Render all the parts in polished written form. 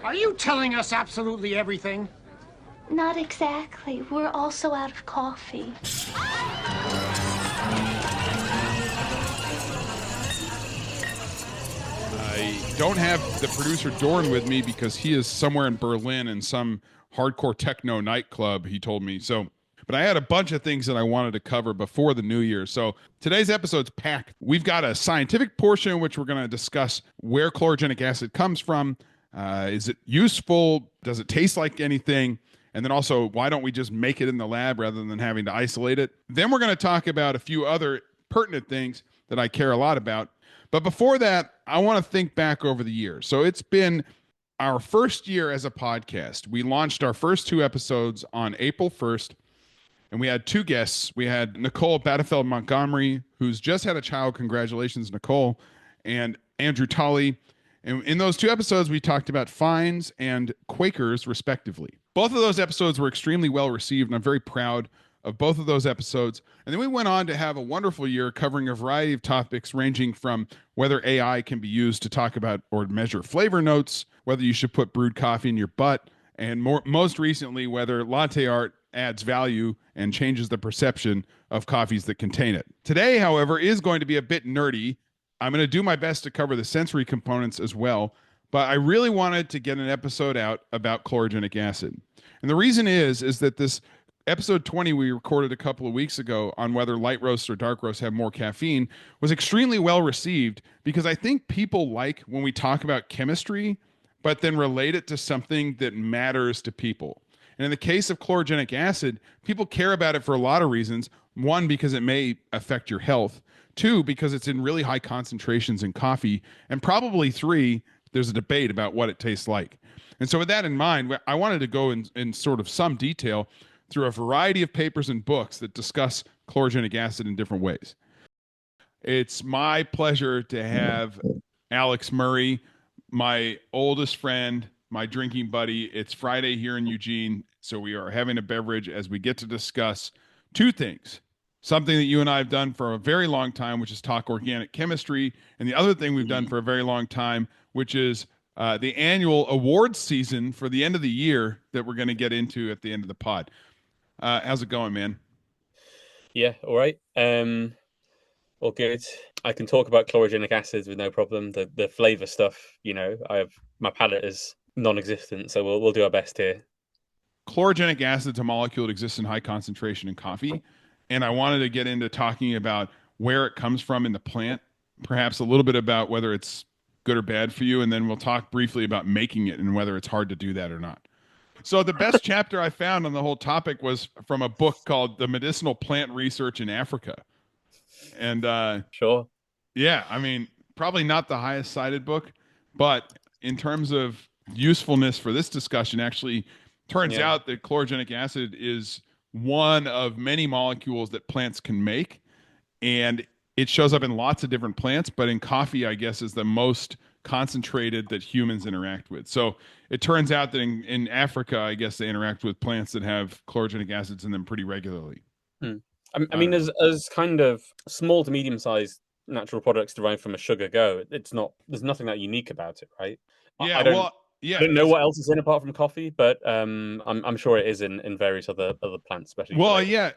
Are you telling us absolutely everything? Not exactly. We're also out of coffee. I don't have the producer Dorn with me because he is somewhere in Berlin in some hardcore techno nightclub, he told me. But I had a bunch of things that I wanted to cover before the new year. So today's episode's packed. We've got a scientific portion in which we're going to discuss where chlorogenic acid comes from. Is it useful? Does it taste like anything? And then also, why don't we just make it in the lab rather than having to isolate it? Then we're going to talk about a few other pertinent things that I care a lot about. But before that, I want to think back over the year. So it's been our first year as a podcast. We launched our first 2 episodes on April 1st, and we had 2 guests. We had Nicole Batterfeld Montgomery, who's just had a child. Congratulations, Nicole. And Andrew Tully. And in those 2 episodes, we talked about fines and Quakers, respectively. Both of those episodes were extremely well received, and I'm very proud of both of those episodes. And then we went on to have a wonderful year covering a variety of topics ranging from whether AI can be used to talk about or measure flavor notes, whether you should put brewed coffee in your butt, and most recently, whether latte art adds value and changes the perception of coffees that contain it. Today, however, is going to be a bit nerdy. I'm going to do my best to cover the sensory components as well, but I really wanted to get an episode out about chlorogenic acid. And the reason is that this episode 20 we recorded a couple of weeks ago on whether light roasts or dark roasts have more caffeine was extremely well received because I think people like when we talk about chemistry, but then relate it to something that matters to people. And in the case of chlorogenic acid, people care about it for a lot of reasons. 1, because it may affect your health. 2, because it's in really high concentrations in coffee. And probably 3, there's a debate about what it tastes like. And so with that in mind, I wanted to go in sort of some detail through a variety of papers and books that discuss chlorogenic acid in different ways. It's my pleasure to have Alex Murray, my oldest friend, my drinking buddy. It's Friday here in Eugene, so we are having a beverage as we get to discuss 2 things. Something that you and I have done for a very long time, which is talk organic chemistry, and the other thing we've done for a very long time, which is the annual awards season for the end of the year that we're going to get into at the end of the pod. How's it going, man? Yeah, all right. All good. I can talk about chlorogenic acids with no problem. The flavor stuff, my palate is non-existent, so we'll do our best here. Chlorogenic acid is a molecule that exists in high concentration in coffee, and I wanted to get into talking about where it comes from in the plant, perhaps a little bit about whether it's good or bad for you, and then we'll talk briefly about making it and whether it's hard to do that or not. So the best chapter I found on the whole topic was from a book called The Medicinal Plant Research in Africa. And sure. Yeah, I mean, probably not the highest cited book, but in terms of usefulness for this discussion, actually turns out that chlorogenic acid is one of many molecules that plants can make. And it shows up in lots of different plants, but in coffee, I guess, is the most concentrated that humans interact with. So it turns out that in Africa, I guess they interact with plants that have chlorogenic acids in them pretty regularly. I mean, as kind of small to medium-sized natural products derived from a sugar go, there's nothing that unique about it, right? Yeah, I don't know what else is in apart from coffee, but I'm sure it is in various other plants, especially. Well, yeah,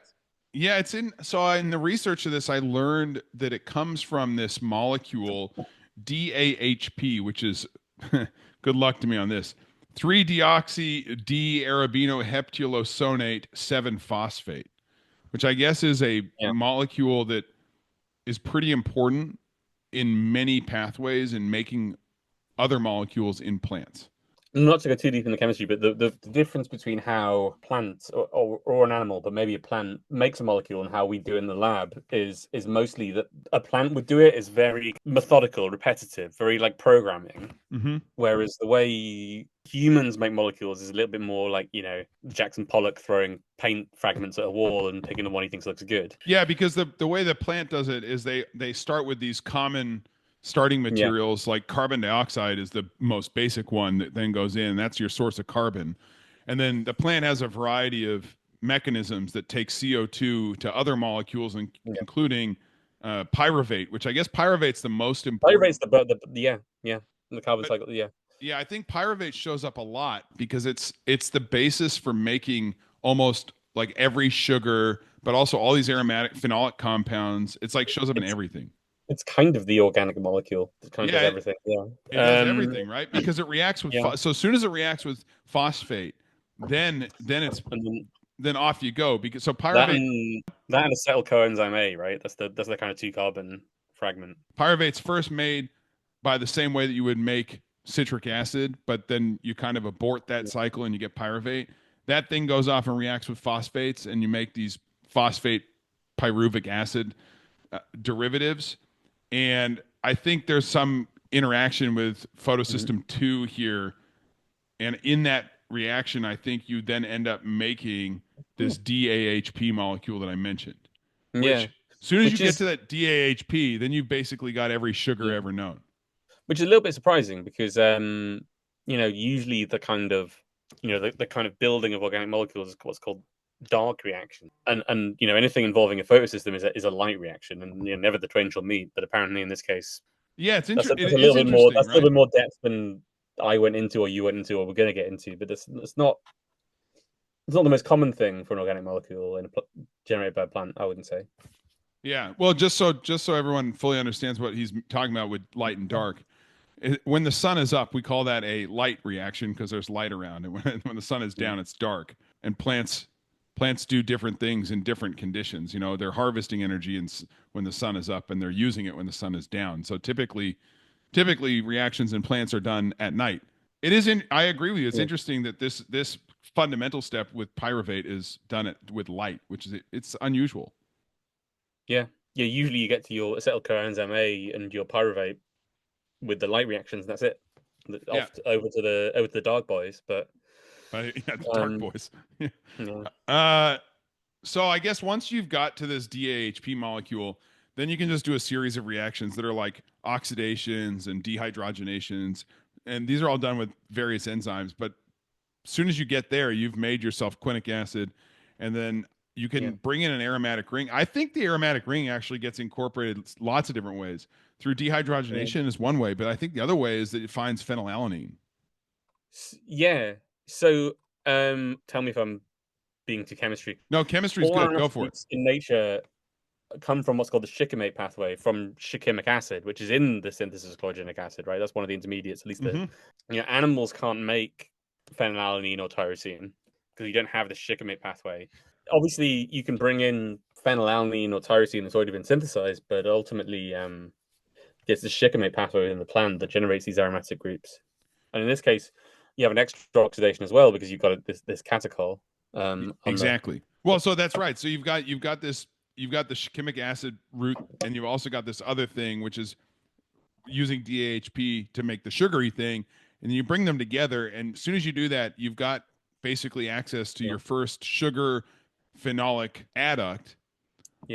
it's in. So in the research of this, I learned that it comes from this molecule DAHP, which is good luck to me on this, 3-deoxy D-arabinoheptylosonate 7-phosphate, which I guess is a molecule that is pretty important in many pathways in making other molecules in plants. Not to go too deep in the chemistry, but the difference between how plants or an animal, but maybe a plant makes a molecule and how we do it in the lab is mostly that a plant would do it is very methodical, repetitive, very like programming. Mm-hmm. Whereas the way humans make molecules is a little bit more like, Jackson Pollock throwing paint fragments at a wall and picking the one he thinks looks good. Yeah, because the way the plant does it is they start with these common starting materials, like carbon dioxide is the most basic one that then goes in. That's your source of carbon. And then the plant has a variety of mechanisms that take CO2 to other molecules, including pyruvate, which I guess pyruvate's the most important. Pyruvate's the carbon cycle, Yeah, I think pyruvate shows up a lot because it's the basis for making almost like every sugar, but also all these aromatic phenolic compounds. It's like shows up in everything. It's kind of the organic molecule that kind of does Yeah, everything. Yeah. it does everything, right? Because it reacts with Yeah. so as soon as it reacts with phosphate, And then off you go. Because so that pyruvate and that and acetyl coenzyme A, right? That's the kind of 2-carbon fragment. pyruvate's first made by the same way that you would make citric acid, but then you kind of abort that cycle and you get pyruvate. That thing goes off and reacts with phosphates, and you make these phosphate pyruvic acid derivatives. And I think there's some interaction with photosystem 2 here. And in that reaction, I think you then end up making this DAHP molecule that I mentioned. Which, Yeah. as soon as you get to that DAHP, then you've basically got every sugar ever known. Which is a little bit surprising because, usually the kind of, the kind of building of organic molecules is what's called dark reaction, and anything involving a photosystem is a light reaction, and never the twain shall meet. But apparently, in this case, Yeah, it's that's interesting. a little bit more. That's a little bit more depth than I went into, or you went into, or we're going to get into. But it's not. It's not the most common thing for an organic molecule generated by a plant. I wouldn't say. Yeah. Well, just so everyone fully understands what he's talking about with light and dark. When the sun is up, we call that a light reaction because there's light around. And when the sun is down, it's dark. And plants do different things in different conditions. They're harvesting energy when the sun is up, and they're using it when the sun is down. So typically reactions in plants are done at night. I agree with you. It's interesting that this fundamental step with pyruvate is done with light, which is it's unusual. Yeah. Usually you get to your acetyl coenzyme A and your pyruvate with the light reactions, and that's it. Over to the dark boys, but the dark boys. Yeah. So I guess once you've got to this DAHP molecule, then you can just do a series of reactions that are like oxidations and dehydrogenations, and these are all done with various enzymes. But as soon as you get there, you've made yourself quinic acid, and then you can bring in an aromatic ring. I think the aromatic ring actually gets incorporated lots of different ways. Through dehydrogenation is one way, but I think the other way is that it finds phenylalanine. Yeah. So tell me if I'm being too chemistry. No, chemistry's good. Go for it. In nature come from what's called the shikimate pathway from shikimic acid, which is in the synthesis of chlorogenic acid, right? That's one of the intermediates. At least animals can't make phenylalanine or tyrosine because you don't have the shikimate pathway. Obviously, you can bring in phenylalanine or tyrosine that's already been synthesized, but ultimately, it's the shikimate pathway in the plant that generates these aromatic groups. And in this case, you have an extra oxidation as well because you've got this catechol. Exactly. Well, so that's right. So you've got the shikimic acid route, and you've also got this other thing, which is using DAHP to make the sugary thing, and you bring them together. And as soon as you do that, you've got basically access to your first sugar phenolic adduct,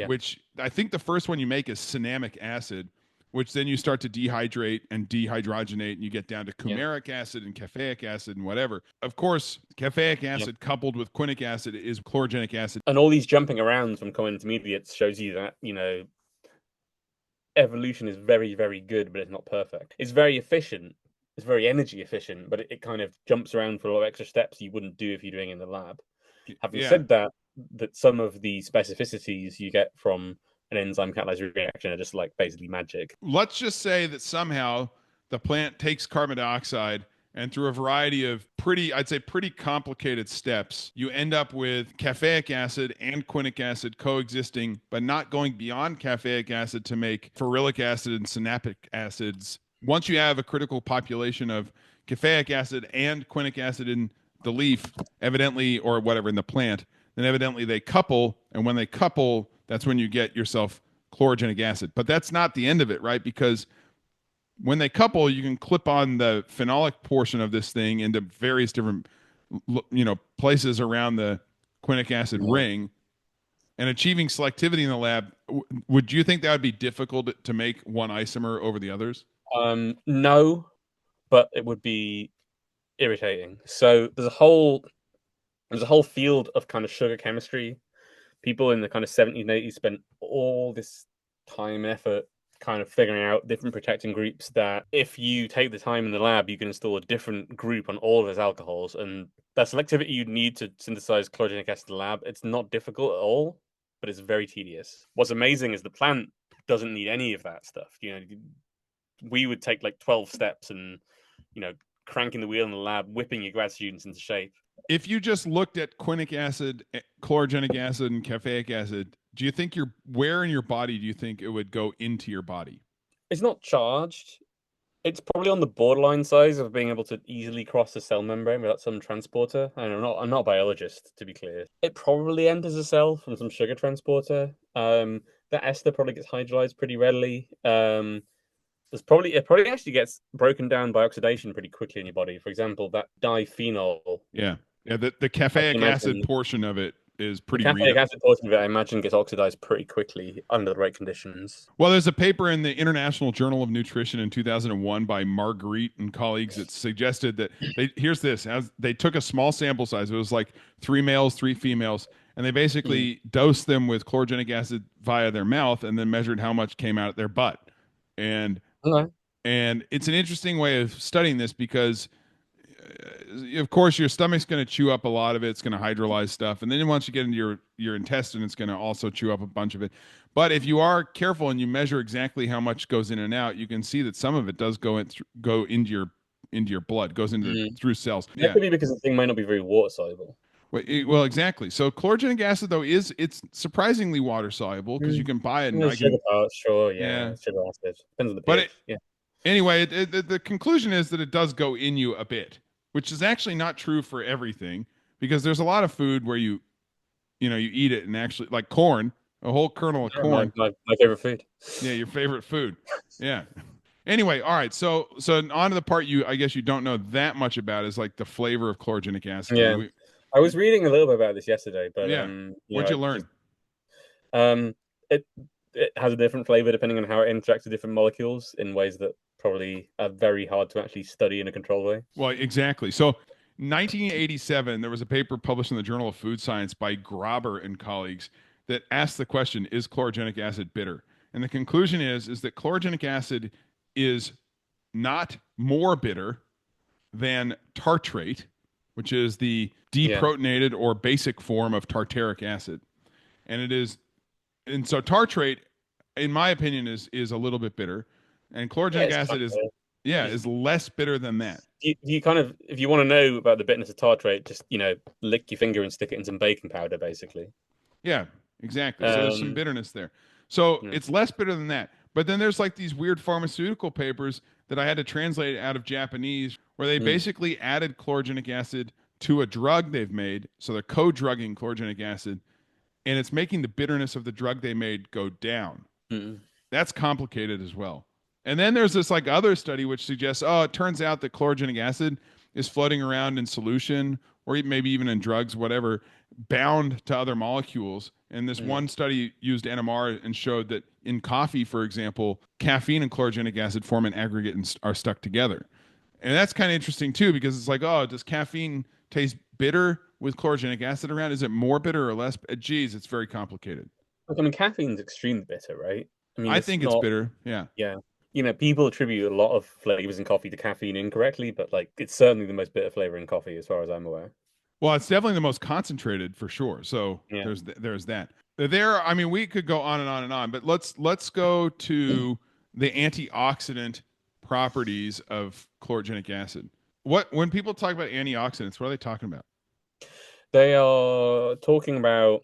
which I think the first one you make is cinnamic acid, which then you start to dehydrate and dehydrogenate, and you get down to coumaric acid and caffeic acid and whatever. Of course, caffeic acid coupled with quinic acid is chlorogenic acid. And all these jumping around from common intermediates shows you that, evolution is very, very good, but it's not perfect. It's very efficient. It's very energy efficient, but it kind of jumps around for a lot of extra steps you wouldn't do if you're doing it in the lab. Having said that some of the specificities you get from an enzyme catalyzed reaction are just like basically magic. Let's just say that somehow the plant takes carbon dioxide, and through a variety of pretty complicated steps, you end up with caffeic acid and quinic acid coexisting, but not going beyond caffeic acid to make ferulic acid and synaptic acids. Once you have a critical population of caffeic acid and quinic acid in the leaf, evidently, or whatever in the plant, then evidently they couple, and when they couple, that's when you get yourself chlorogenic acid. But that's not the end of it, right? Because when they couple, you can clip on the phenolic portion of this thing into various different, places around the quinic acid ring, and achieving selectivity in the lab. Would you think that would be difficult to make one isomer over the others? No, but it would be irritating. So there's a whole field of kind of sugar chemistry. People in the kind of 70s and 80s spent all this time and effort kind of figuring out different protecting groups that if you take the time in the lab, you can install a different group on all of those alcohols. And that selectivity you need to synthesize chlorogenic acid in the lab, it's not difficult at all, but it's very tedious. What's amazing is the plant doesn't need any of that stuff. We would take like 12 steps and, cranking the wheel in the lab, whipping your grad students into shape. If you just looked at quinic acid, chlorogenic acid, and caffeic acid, do you think where in your body do you think it would go into your body? It's not charged. It's probably on the borderline size of being able to easily cross the cell membrane without some transporter. I'm not a biologist, to be clear. It probably enters a cell from some sugar transporter. That ester probably gets hydrolyzed pretty readily. It probably actually gets broken down by oxidation pretty quickly in your body. For example, that diphenol. Yeah. The caffeic acid portion of it is pretty. The caffeic acid portion of it, I imagine, gets oxidized pretty quickly under the right conditions. Well, there's a paper in the International Journal of Nutrition in 2001 by Marguerite and colleagues that suggested that they took a small sample size. It was like 3 males, 3 females, and they basically dosed them with chlorogenic acid via their mouth and then measured how much came out of their butt. And it's an interesting way of studying this because, of course, your stomach's going to chew up a lot of it. It's going to hydrolyze stuff. And then once you get into your intestine, it's going to also chew up a bunch of it. But if you are careful and you measure exactly how much goes in and out, you can see that some of it does go into your blood, goes into through cells. That could be because the thing might not be very water soluble. Well, exactly. So chlorogenic acid, though, it's surprisingly water soluble because you can buy it. And sugar parts, sure, yeah. Sugar acid. Depends on the pH. Anyway, the conclusion is that it does go in you a bit, which is actually not true for everything because there's a lot of food where you eat it and actually, like corn, a whole kernel of corn. My favorite food. Yeah, your favorite food. Yeah. Anyway, all right. So on to the part I guess you don't know that much about is like the flavor of chlorogenic acid. Yeah. I was reading a little bit about this yesterday, but what'd you learn? It has a different flavor depending on how it interacts with different molecules in ways that probably are very hard to actually study in a controlled way. Well, exactly. So 1987, there was a paper published in the Journal of Food Science by Graber and colleagues that asked the question, is chlorogenic acid bitter? And the conclusion is that chlorogenic acid is not more bitter than tartrate, which is the deprotonated or basic form of tartaric acid. And so tartrate, in my opinion, is a little bit bitter. And chlorogenic acid is less bitter than that. You kind of, if you want to know about the bitterness of tartrate, just lick your finger and stick it in some baking powder, basically. Yeah, exactly. So there's some bitterness there. So it's less bitter than that. But then there's like these weird pharmaceutical papers that I had to translate out of Japanese where they basically added chlorogenic acid to a drug they've made. So they're co-drugging chlorogenic acid, and it's making the bitterness of the drug they made go down. That's complicated as well. And then there's this like other study which suggests, it turns out that chlorogenic acid is floating around in solution or maybe even in drugs, whatever, bound to other molecules. And this one study used NMR and showed that in coffee, for example, caffeine and chlorogenic acid form an aggregate and are stuck together. And that's kind of interesting too, because it's like, does caffeine taste bitter with chlorogenic acid around? Is it more bitter or less? Geez, it's very complicated. Look, I mean, caffeine's extremely bitter, right? I think it's bitter. Yeah. Yeah. People attribute a lot of flavors in coffee to caffeine incorrectly, but like it's certainly the most bitter flavor in coffee, as far as I'm aware. Well, it's definitely the most concentrated for sure. So there's that. I mean, we could go on and on and on, but let's go to the antioxidant properties of chlorogenic acid. When people talk about antioxidants, what are they talking about? They are talking about,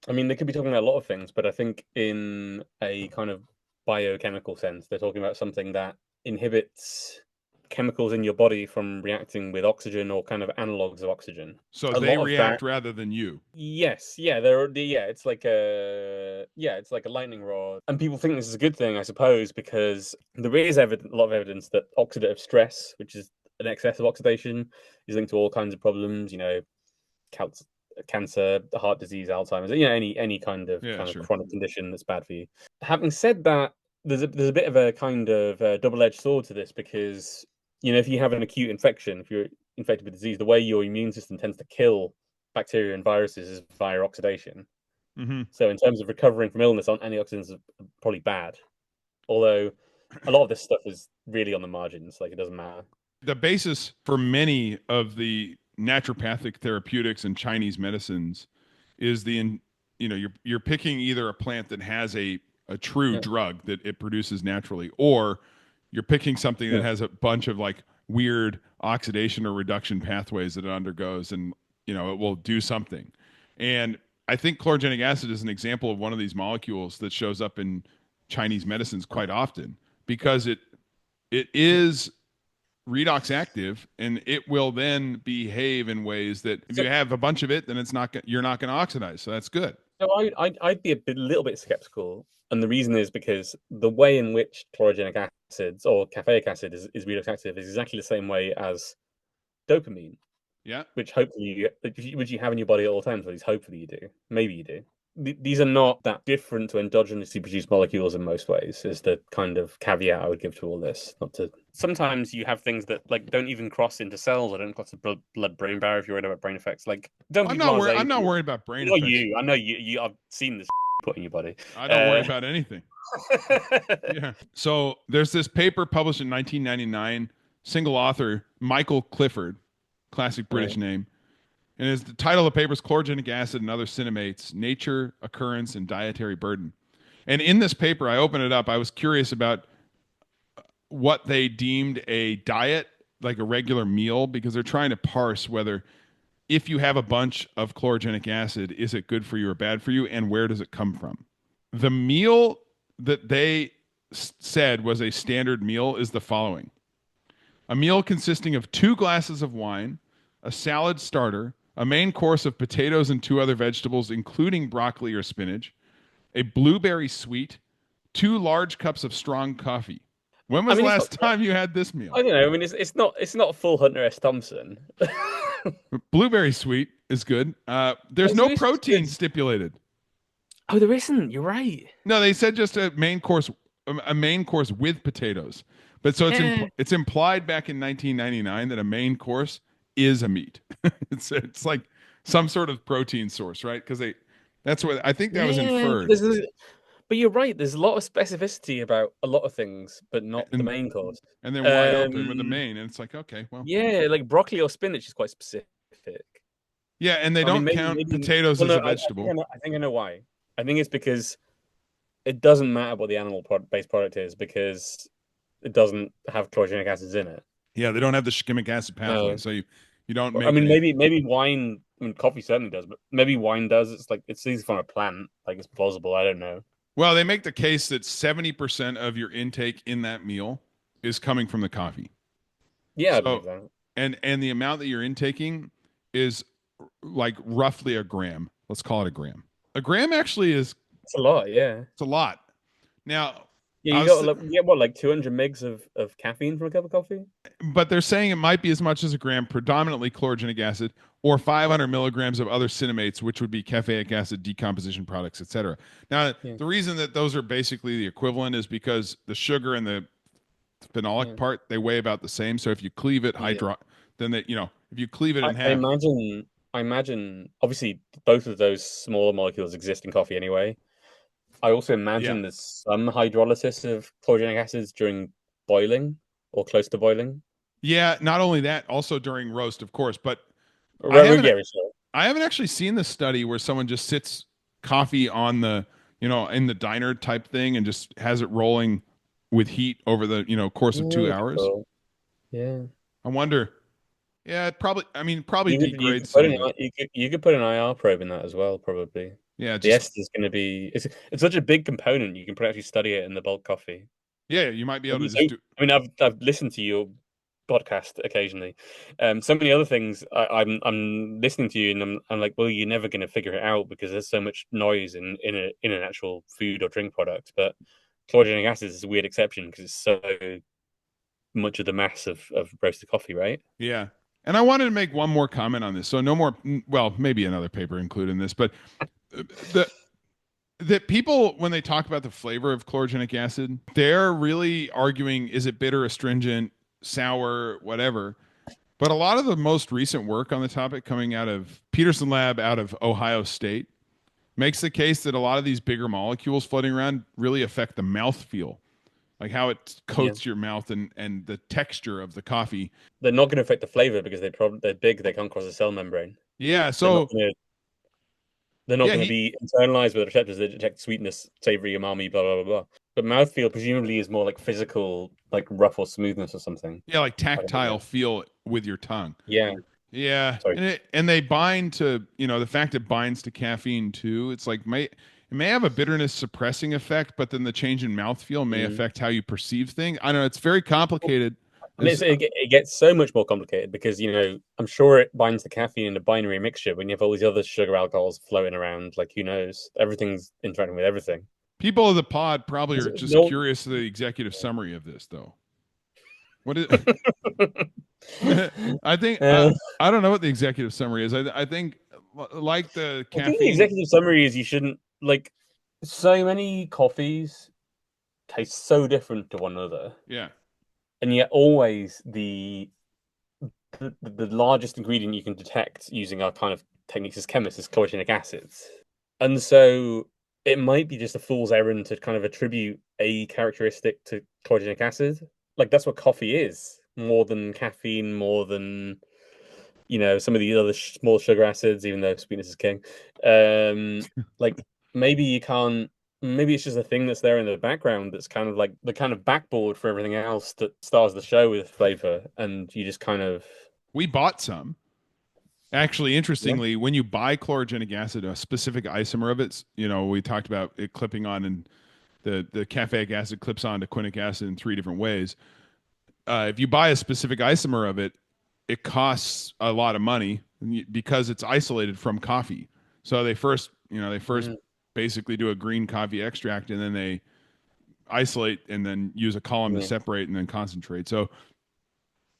I mean, they could be talking about a lot of things, but I think in a kind of biochemical sense, they're talking about something that inhibits chemicals in your body from reacting with oxygen or kind of analogs of oxygen. So they react rather than you. Yes, it's like a lightning rod, and people think this is a good thing, I suppose, because there is a lot of evidence that oxidative stress, which is an excess of oxidation, is linked to all kinds of problems. Cancer, heart disease, Alzheimer's, any kind of chronic condition that's bad for you. Having said that, there's a bit of a kind of double-edged sword to this, because if you have an acute infection, if you're infected with disease, the way your immune system tends to kill bacteria and viruses is via oxidation. So in terms of recovering from illness, antioxidants are probably bad. Although a lot of this stuff is really on the margins, like it doesn't matter. The basis for many of the naturopathic therapeutics and Chinese medicines is you're picking either a plant that has a true drug that it produces naturally, or you're picking something that has a bunch of like weird oxidation or reduction pathways that it undergoes, and it will do something. And I think chlorogenic acid is an example of one of these molecules that shows up in Chinese medicines quite often, because it is redox active, and it will then behave in ways that if you have a bunch of it, then you're not going to oxidize. So that's good. So I'd be a little bit skeptical, and the reason is because the way in which chlorogenic acids or caffeic acid is redox active is exactly the same way as dopamine. Yeah. Which hopefully which you have in your body at all times. At least hopefully you do. Maybe you do. These are not that different to endogenously produced molecules in most ways, is the kind of caveat I would give to all this. Sometimes you have things that like don't even cross into cells or don't cross the blood-brain barrier if you're worried about brain effects. Like, I'm not worried about brain effects. I know you. I've seen this put in your body. I don't worry about anything. Yeah. So there's this paper published in 1999, single author, Michael Clifford, classic British name. And the title of the paper is Chlorogenic Acid and Other Cinemates, Nature, Occurrence, and Dietary Burden. And in this paper, I opened it up. I was curious about what they deemed a diet, like a regular meal, because they're trying to parse whether if you have a bunch of chlorogenic acid, is it good for you or bad for you, and where does it come from? The meal that they said was a standard meal is the following. A meal consisting of 2 glasses of wine, a salad starter, a main course of potatoes and 2 other vegetables, including broccoli or spinach, a blueberry sweet, 2 large cups of strong coffee. When was the last time you had this meal? I don't know. I mean, it's not full Hunter S. Thompson. Blueberry sweet is good. There's no protein stipulated. Oh, there isn't. You're right. No, they said just a main course with potatoes. But so it's implied back in 1999 that a main course is a meat. it's like some sort of protein source, right? Because that's what I think that was inferred. But you're right. There's a lot of specificity about a lot of things, but not the main course. And then wide open with the main, and it's like, okay, well, yeah, like broccoli or spinach is quite specific. Yeah, and they don't count potatoes as a vegetable. I think I know why. I think it's because it doesn't matter what the animal-based product is, because it doesn't have chlorogenic acids in it. Yeah, they don't have the ischemic acid pathway, so you don't make. I mean, maybe wine. I mean, coffee certainly does, but maybe wine does. It's like it's easy from a plant. Like it's plausible. I don't know. Well, they make the case that 70% of your intake in that meal is coming from the coffee. Yeah, I believe that. And the amount that you're intaking is like roughly a gram. Let's call it a gram. A gram actually is. It's a lot. Yeah, it's a lot. Now. Yeah, you get what, like 200 mgs of caffeine from a cup of coffee? But they're saying it might be as much as a gram, predominantly chlorogenic acid, or 500 milligrams of other cinemates, which would be caffeic acid decomposition products, etc. Now, the reason that those are basically the equivalent is because the sugar and the phenolic part, they weigh about the same. So if you cleave it then if you cleave it in half. I imagine, obviously, both of those smaller molecules exist in coffee anyway. I also imagine there's some hydrolysis of chlorogenic acids during boiling or close to boiling. Yeah, not only that, also during roast, of course. But I haven't actually seen the study where someone just sits coffee on the, in the diner type thing and just has it rolling with heat over the, course of 2 hours. Cool. Yeah. I wonder. Yeah, probably degrades. You could put an IR probe in that as well, probably. Yeah, the S is going to be. It's such a big component. You can actually study it in the bulk coffee. Yeah, you might be able to just do. I mean, I've listened to your podcast occasionally. So many other things. I'm listening to you, and I'm like, well, you're never going to figure it out because there's so much noise in an actual food or drink product. But chlorogenic acid is a weird exception because it's so much of the mass of roasted coffee, right? Yeah. And I wanted to make one more comment on this. So no more. Well, maybe another paper included in this, but. That people, when they talk about the flavor of chlorogenic acid, they're really arguing, is it bitter, astringent, sour, whatever. But a lot of the most recent work on the topic coming out of Peterson Lab out of Ohio State makes the case that a lot of these bigger molecules floating around really affect the mouthfeel. like how it coats your mouth and the texture of the coffee. They're not going to affect the flavor because they're big. They can't cross the cell membrane. Yeah, so they're not going to be internalized with the receptors that detect sweetness, savory, umami, blah blah blah blah. But mouthfeel presumably is more like physical, like rough or smoothness or something. Yeah, like tactile feel with your tongue. Yeah. Yeah, and they bind to, the fact it binds to caffeine too. It's like it may have a bitterness suppressing effect, but then the change in mouthfeel may affect how you perceive things. I don't know. It's very complicated. And it gets so much more complicated because, I'm sure it binds the caffeine in a binary mixture when you have all these other sugar alcohols floating around. Like, who knows? Everything's interacting with everything. People of the pod probably are just curious of the executive summary of this, though. What is? I think I don't know what the executive summary is. I think like the caffeine. I think the executive summary is you shouldn't so many coffees taste so different to one another. Yeah, and yet always the largest ingredient you can detect using our kind of techniques as chemists is chlorogenic acids, and so it might be just a fool's errand to kind of attribute a characteristic to chlorogenic acid. Like that's what coffee is, more than caffeine, more than some of the other small sugar acids, even though sweetness is king. Like maybe you can't. Maybe it's just a thing that's there in the background that's kind of like the kind of backboard for everything else that stars the show with flavor, and you just kind of. We bought some. Actually, interestingly, when you buy chlorogenic acid, a specific isomer of it, we talked about it clipping on, and the caffeic acid clips on to quinic acid in 3 different ways. If you buy a specific isomer of it, it costs a lot of money because it's isolated from coffee. So they first basically do a green coffee extract, and then they isolate and then use a column to separate and then concentrate. So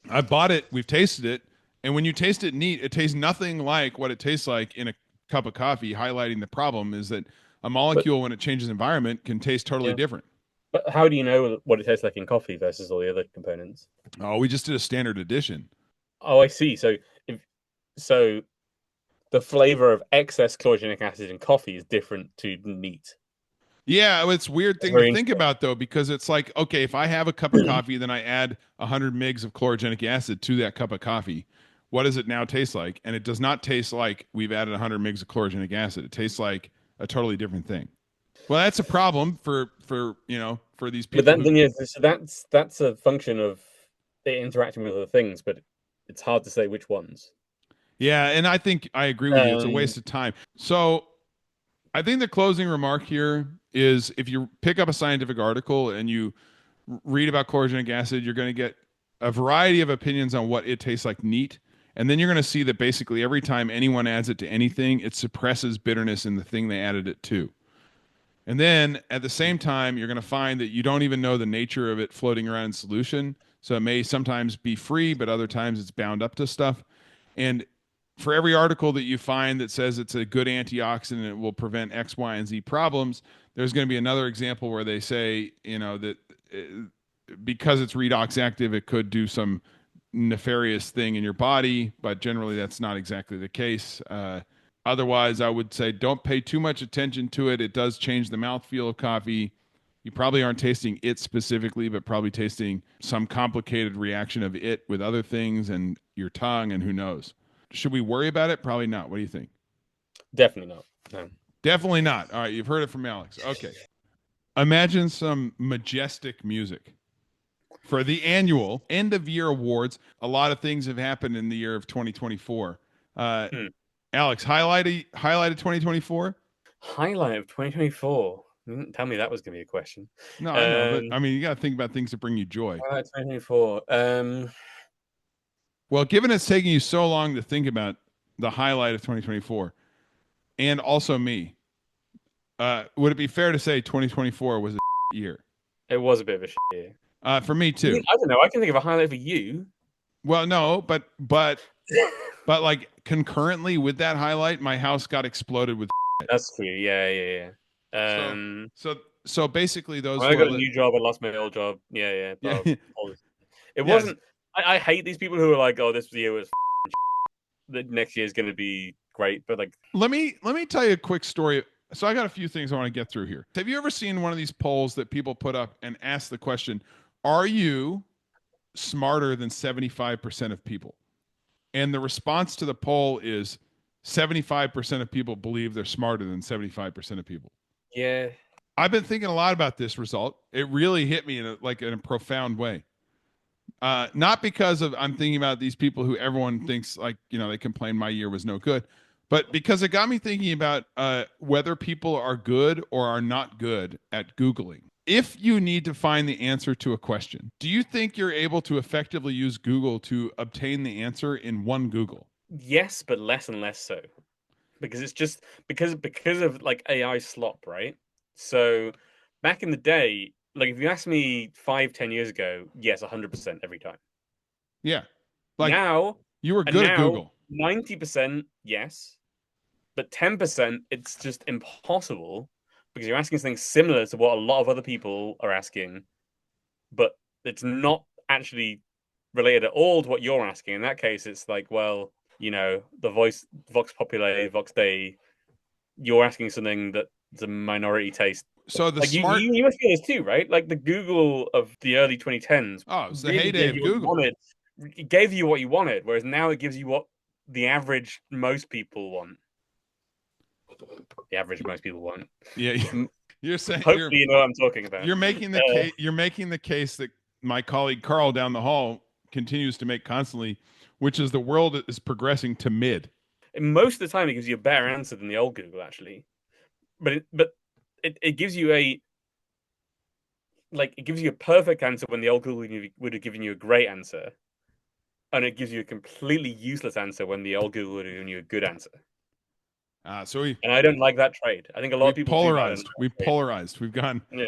I bought it. We've tasted it. And when you taste it neat, it tastes nothing like what it tastes like in a cup of coffee, highlighting the problem is that a molecule, when it changes environment, can taste totally different. But how do you know what it tastes like in coffee versus all the other components? Oh, we just did a standard edition. Oh, I see. So the flavor of excess chlorogenic acid in coffee is different to neat. Yeah, it's a weird thing to think about, though, because it's like, okay, if I have a cup of coffee, then I add 100 mgs of chlorogenic acid to that cup of coffee. What does it now taste like? And it does not taste like we've added 100 mgs of chlorogenic acid. It tastes like a totally different thing. Well, that's a problem for these people. But that's a function of it interacting with other things, but it's hard to say which ones. Yeah, and I think I agree with you. It's a waste of time. So I think the closing remark here is if you pick up a scientific article and you read about chlorogenic acid, you're going to get a variety of opinions on what it tastes like neat. And then you're going to see that basically every time anyone adds it to anything, it suppresses bitterness in the thing they added it to. And then at the same time, you're going to find that you don't even know the nature of it floating around in solution. So it may sometimes be free, but other times it's bound up to stuff. And for every article that you find that says it's a good antioxidant, it will prevent X, Y, and Z problems, there's going to be another example where they say, that because it's redox active, it could do some nefarious thing in your body, but generally that's not exactly the case. Otherwise, I would say don't pay too much attention to it. It does change the mouthfeel of coffee. You probably aren't tasting it specifically, but probably tasting some complicated reaction of it with other things and your tongue, and who knows. Should we worry about it? Probably not. What do you think? Definitely not. No. Definitely not. All right, you've heard it from Alex. Okay. Imagine some majestic music. For the annual end-of-year awards, a lot of things have happened in the year of 2024. Alex, highlight of 2024? Highlight of 2024? You didn't tell me that was going to be a question. No, I know. But, you got to think about things that bring you joy. Highlight 2024. Well, given it's taking you so long to think about the highlight of 2024, and also me, would it be fair to say 2024 was a year? It was a bit of a year. For me too. I don't know. I can think of a highlight for you. Well, no, but like concurrently with that highlight, my house got exploded with. That's true. Yeah. So basically, those. I got a new job. I lost my old job. Yeah. It wasn't. I hate these people who are like, "Oh, this year was the next year is going to be great," but like, let me tell you a quick story So I got a few things I want to get through here. Have you ever seen one of these polls that people put up and ask the question, are you smarter than 75% of people? And the response to the poll is 75% of people believe they're smarter than 75% of people. Yeah. I've been thinking a lot about this result. It really hit me in a profound way. Not because of I'm thinking about these people who everyone thinks like, they complain my year was no good, but because it got me thinking about whether people are good or are not good at Googling. If you need to find the answer to a question, do you think you're able to effectively use Google to obtain the answer in one Google? Yes, but less and less so. Because it's just because of like AI slop, right? So back in the day, like if you asked me 5-10 years ago, yes, 100% every time. Yeah. Like Now you were and good at now Google. 90% yes, but 10% it's just impossible because you're asking something similar to what a lot of other people are asking, but it's not actually related at all to what you're asking. In that case, it's like, well, the Vox Populi, Vox Dei, you're asking something that's a minority taste. So the Like smart you must feel this too, right? Like the Google of the early 2010s Oh, it's the really heyday gave of you what you Google. wanted. It gave you what you wanted, whereas now it gives you what the average most people want. The average most people want. Yeah, you're saying Hopefully, you know what I'm talking about. you're making the case. You're making the case that my colleague Carl down the hall continues to make constantly, which is the world is progressing to mid. And most of the time, it gives you a better answer than the old Google, actually. But it gives you it gives you a perfect answer when the old Google would have given you a great answer, and it gives you a completely useless answer when the old Google would have given you a good answer. So And I don't like that trade. I think a lot of people polarized. do that. We've polarized. We've gone. Yeah.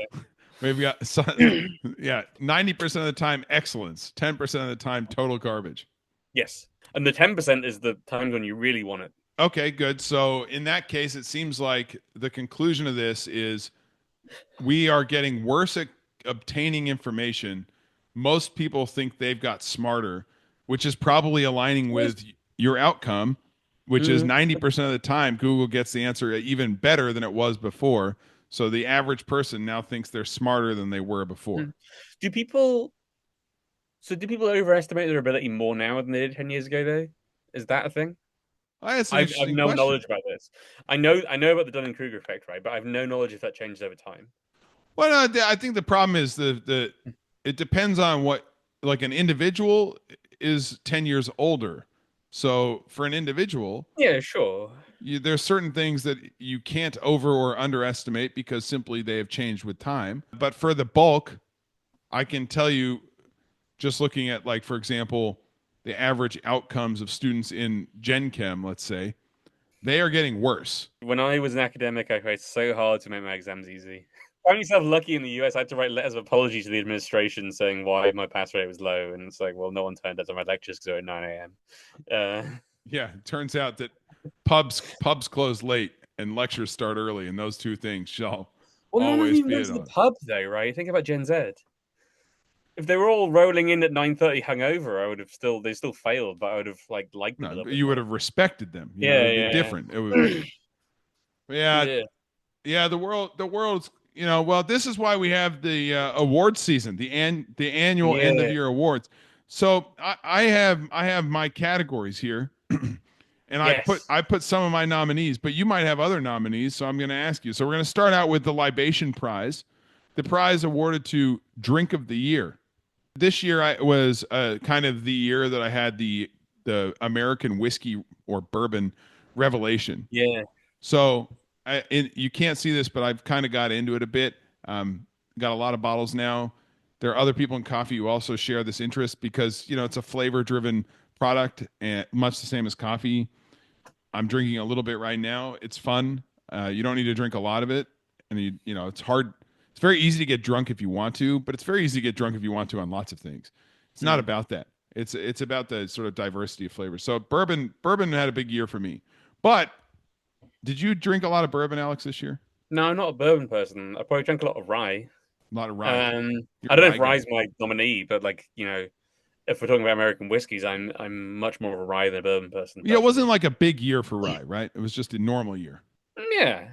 We've got 90% of the time excellence, 10% of the time total garbage. Yes, and the 10% is the times when you really want it. Okay, good. So in that case, it seems like the conclusion of this is we are getting worse at obtaining information. Most people think they've got smarter, which is probably aligning with your outcome, which is 90% of the time Google gets the answer even better than it was before. So the average person now thinks they're smarter than they were before. Do people overestimate their ability more now than they did 10 years ago, though? Is that a thing? That's an I've interesting no question. knowledge about this. I know about the Dunning-Kruger effect, right? But I've no knowledge if that changes over time. Well, no, I think the problem is the it depends on what, like an individual is 10 years older. So for an individual, Yeah, sure. there's certain things that you can't over or underestimate because simply they have changed with time. But for the bulk, I can tell you, just looking at, like, for example, the average outcomes of students in Gen Chem, let's say, they are getting worse. When I was an academic, I tried so hard to make my exams easy. I found myself lucky in the US. I had to write letters of apology to the administration saying why my pass rate was low, and it's like, well, no one turned up to my lectures because they were at 9 a.m. Yeah, it turns out that pubs close late and lectures start early, and those two things shall always be None it of them went to on. the pub though, right? Think about Gen Z. If they were all rolling in at 9:30 hungover, I would have they still failed, but I would have liked them a No, little but bit you would more. have respected them. It would be different. It would be, yeah. The world's, well, this is why we have the award season, the annual end of year awards. So I have my categories here, and I put some of my nominees, but you might have other nominees, so I'm going to ask you. So we're going to start out with the Libation Prize, the prize awarded to Drink of the Year. This year was kind of the year that I had the American whiskey or bourbon revelation. Yeah. So you can't see this, but I've kind of got into it a bit. Got a lot of bottles now. There are other people in coffee who also share this interest because it's a flavor-driven product, and much the same as coffee. I'm drinking a little bit right now. It's fun. You don't need to drink a lot of it, and it's hard. It's very easy to get drunk if you want to, but it's very easy to get drunk if you want to on lots of things. It's not about that. It's about the sort of diversity of flavors. So bourbon had a big year for me. But did you drink a lot of bourbon, Alex, this year? No, I'm not a bourbon person. I probably drank a lot of rye. A lot of rye. I don't know if rye's my nominee, but if we're talking about American whiskeys, I'm much more of a rye than a bourbon person. Yeah, it wasn't like a big year for rye, right? It was just a normal year. Yeah.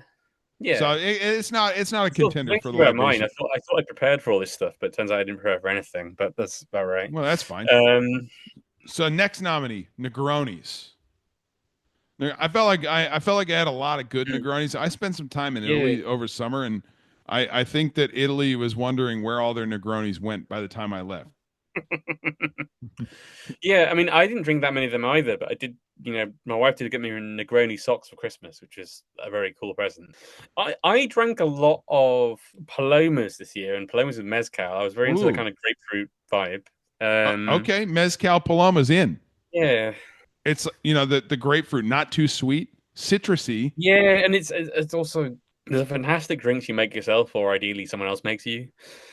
Yeah. So it's not a Still, contender thanks for the about mine. libation. I thought I prepared for all this stuff, but it turns out I didn't prepare for anything. But that's about right. Well, that's fine. Um, So next nominee, Negronis. I felt like I had a lot of good Negronis. I spent some time in Yeah. Italy over summer, and I think that Italy was wondering where all their Negronis went by the time I left. Yeah, I mean, I didn't drink that many of them either, but I did. My wife did get me Negroni socks for Christmas, which is a very cool present. I drank a lot of Palomas this year, and Palomas with mezcal. I was very into the Ooh. kind of grapefruit vibe. Okay, Mezcal Paloma's in. Yeah, It's the grapefruit, not too sweet, citrusy. yeah, and it's also the fantastic drinks you make yourself, or ideally someone else makes you.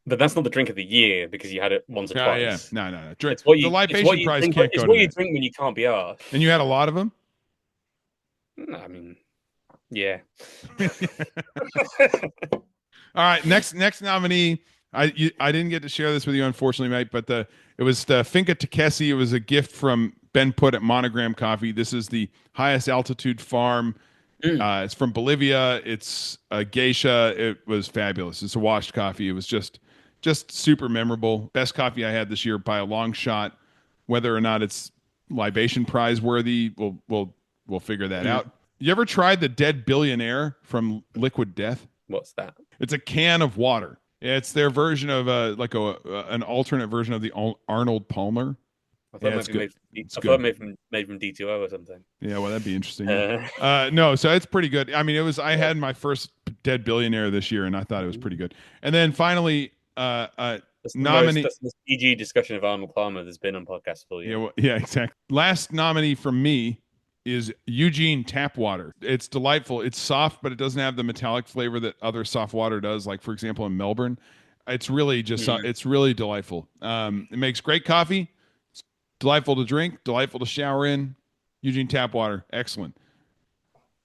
But that's not the drink of the year because you had it once or Oh yeah, twice. no. It's what The you libation prize drink. can't It's go what to you that. drink when you can't be arsed. And you had a lot of them. I mean, yeah. All right, next nominee. I didn't get to share this with you, unfortunately, mate. But it was the Finca Takesi. It was a gift from Ben Put at Monogram Coffee. This is the highest altitude farm. It's from Bolivia. It's a geisha. It was fabulous. It's a washed coffee. It was just super memorable. Best coffee I had this year by a long shot. Whether or not it's libation prize worthy, we'll figure that out. You ever tried the Dead Billionaire from Liquid Death? What's that? It's a can of water. It's their version of an alternate version of the Arnold Palmer. I thought it's good. Made from D2O or something. Yeah, well, that'd be interesting. No, so it's pretty good. I mean, I had my first Dead Billionaire this year, and I thought it was pretty good. And then finally, that's nominee. That's the PG discussion of Arnold Palmer that's been on podcast for you. Yeah, exactly. Last nominee from me is Eugene Tap Water. It's delightful. It's soft, but it doesn't have the metallic flavor that other soft water does. Like, for example, in Melbourne, it's really just it's really delightful. It makes great coffee. It's delightful to drink, delightful to shower in. Eugene Tap Water, excellent.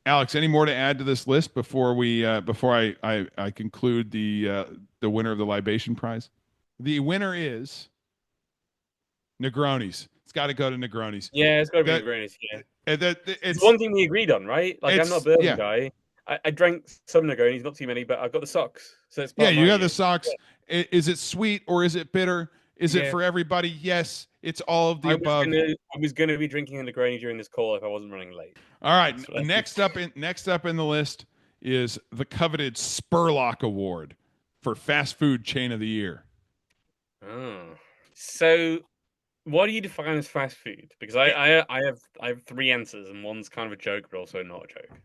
Alex, any more to add to this list before I conclude the winner of the libation prize? The winner is Negronis. It's got to go to Negronis. Yeah, it's got to be Negronis. Yeah. It's one thing we agreed on, right? Like, I'm not a bourbon guy. I drank some Negronis, not too many, but I've got the socks. So it's you got the socks. Yeah. Is it sweet or is it bitter? Is it for everybody? Yes, it's all of the above. I was going to be drinking a Negroni during this call if I wasn't running late. All right, next up in the list is the coveted Spurlock Award for Fast Food Chain of the Year. Oh. So what do you define as fast food? Because I have three answers, and one's kind of a joke, but also not a joke.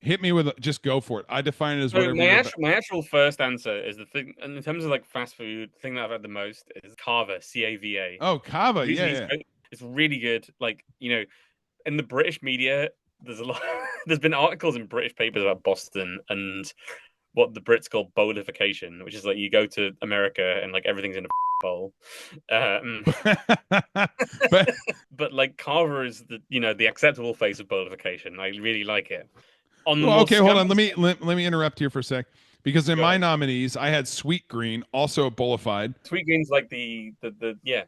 Hit me with just go for it. I define it as whatever. My actual first answer is the thing, and in terms of like fast food, the thing that I've had the most is Cava, Cava. Oh, Cava, yeah. It's really good. Like, in the British media, there's a lot. There's been articles in British papers about Boston and what the Brits call bowlification, which is like you go to America and like everything's in a bowl. But like Carver is the acceptable face of bowlification. I really like it. Hold on. Let me interrupt here for a sec, because in my nominees I had Sweet Green, also bowlified. Sweet Green's like the yeah.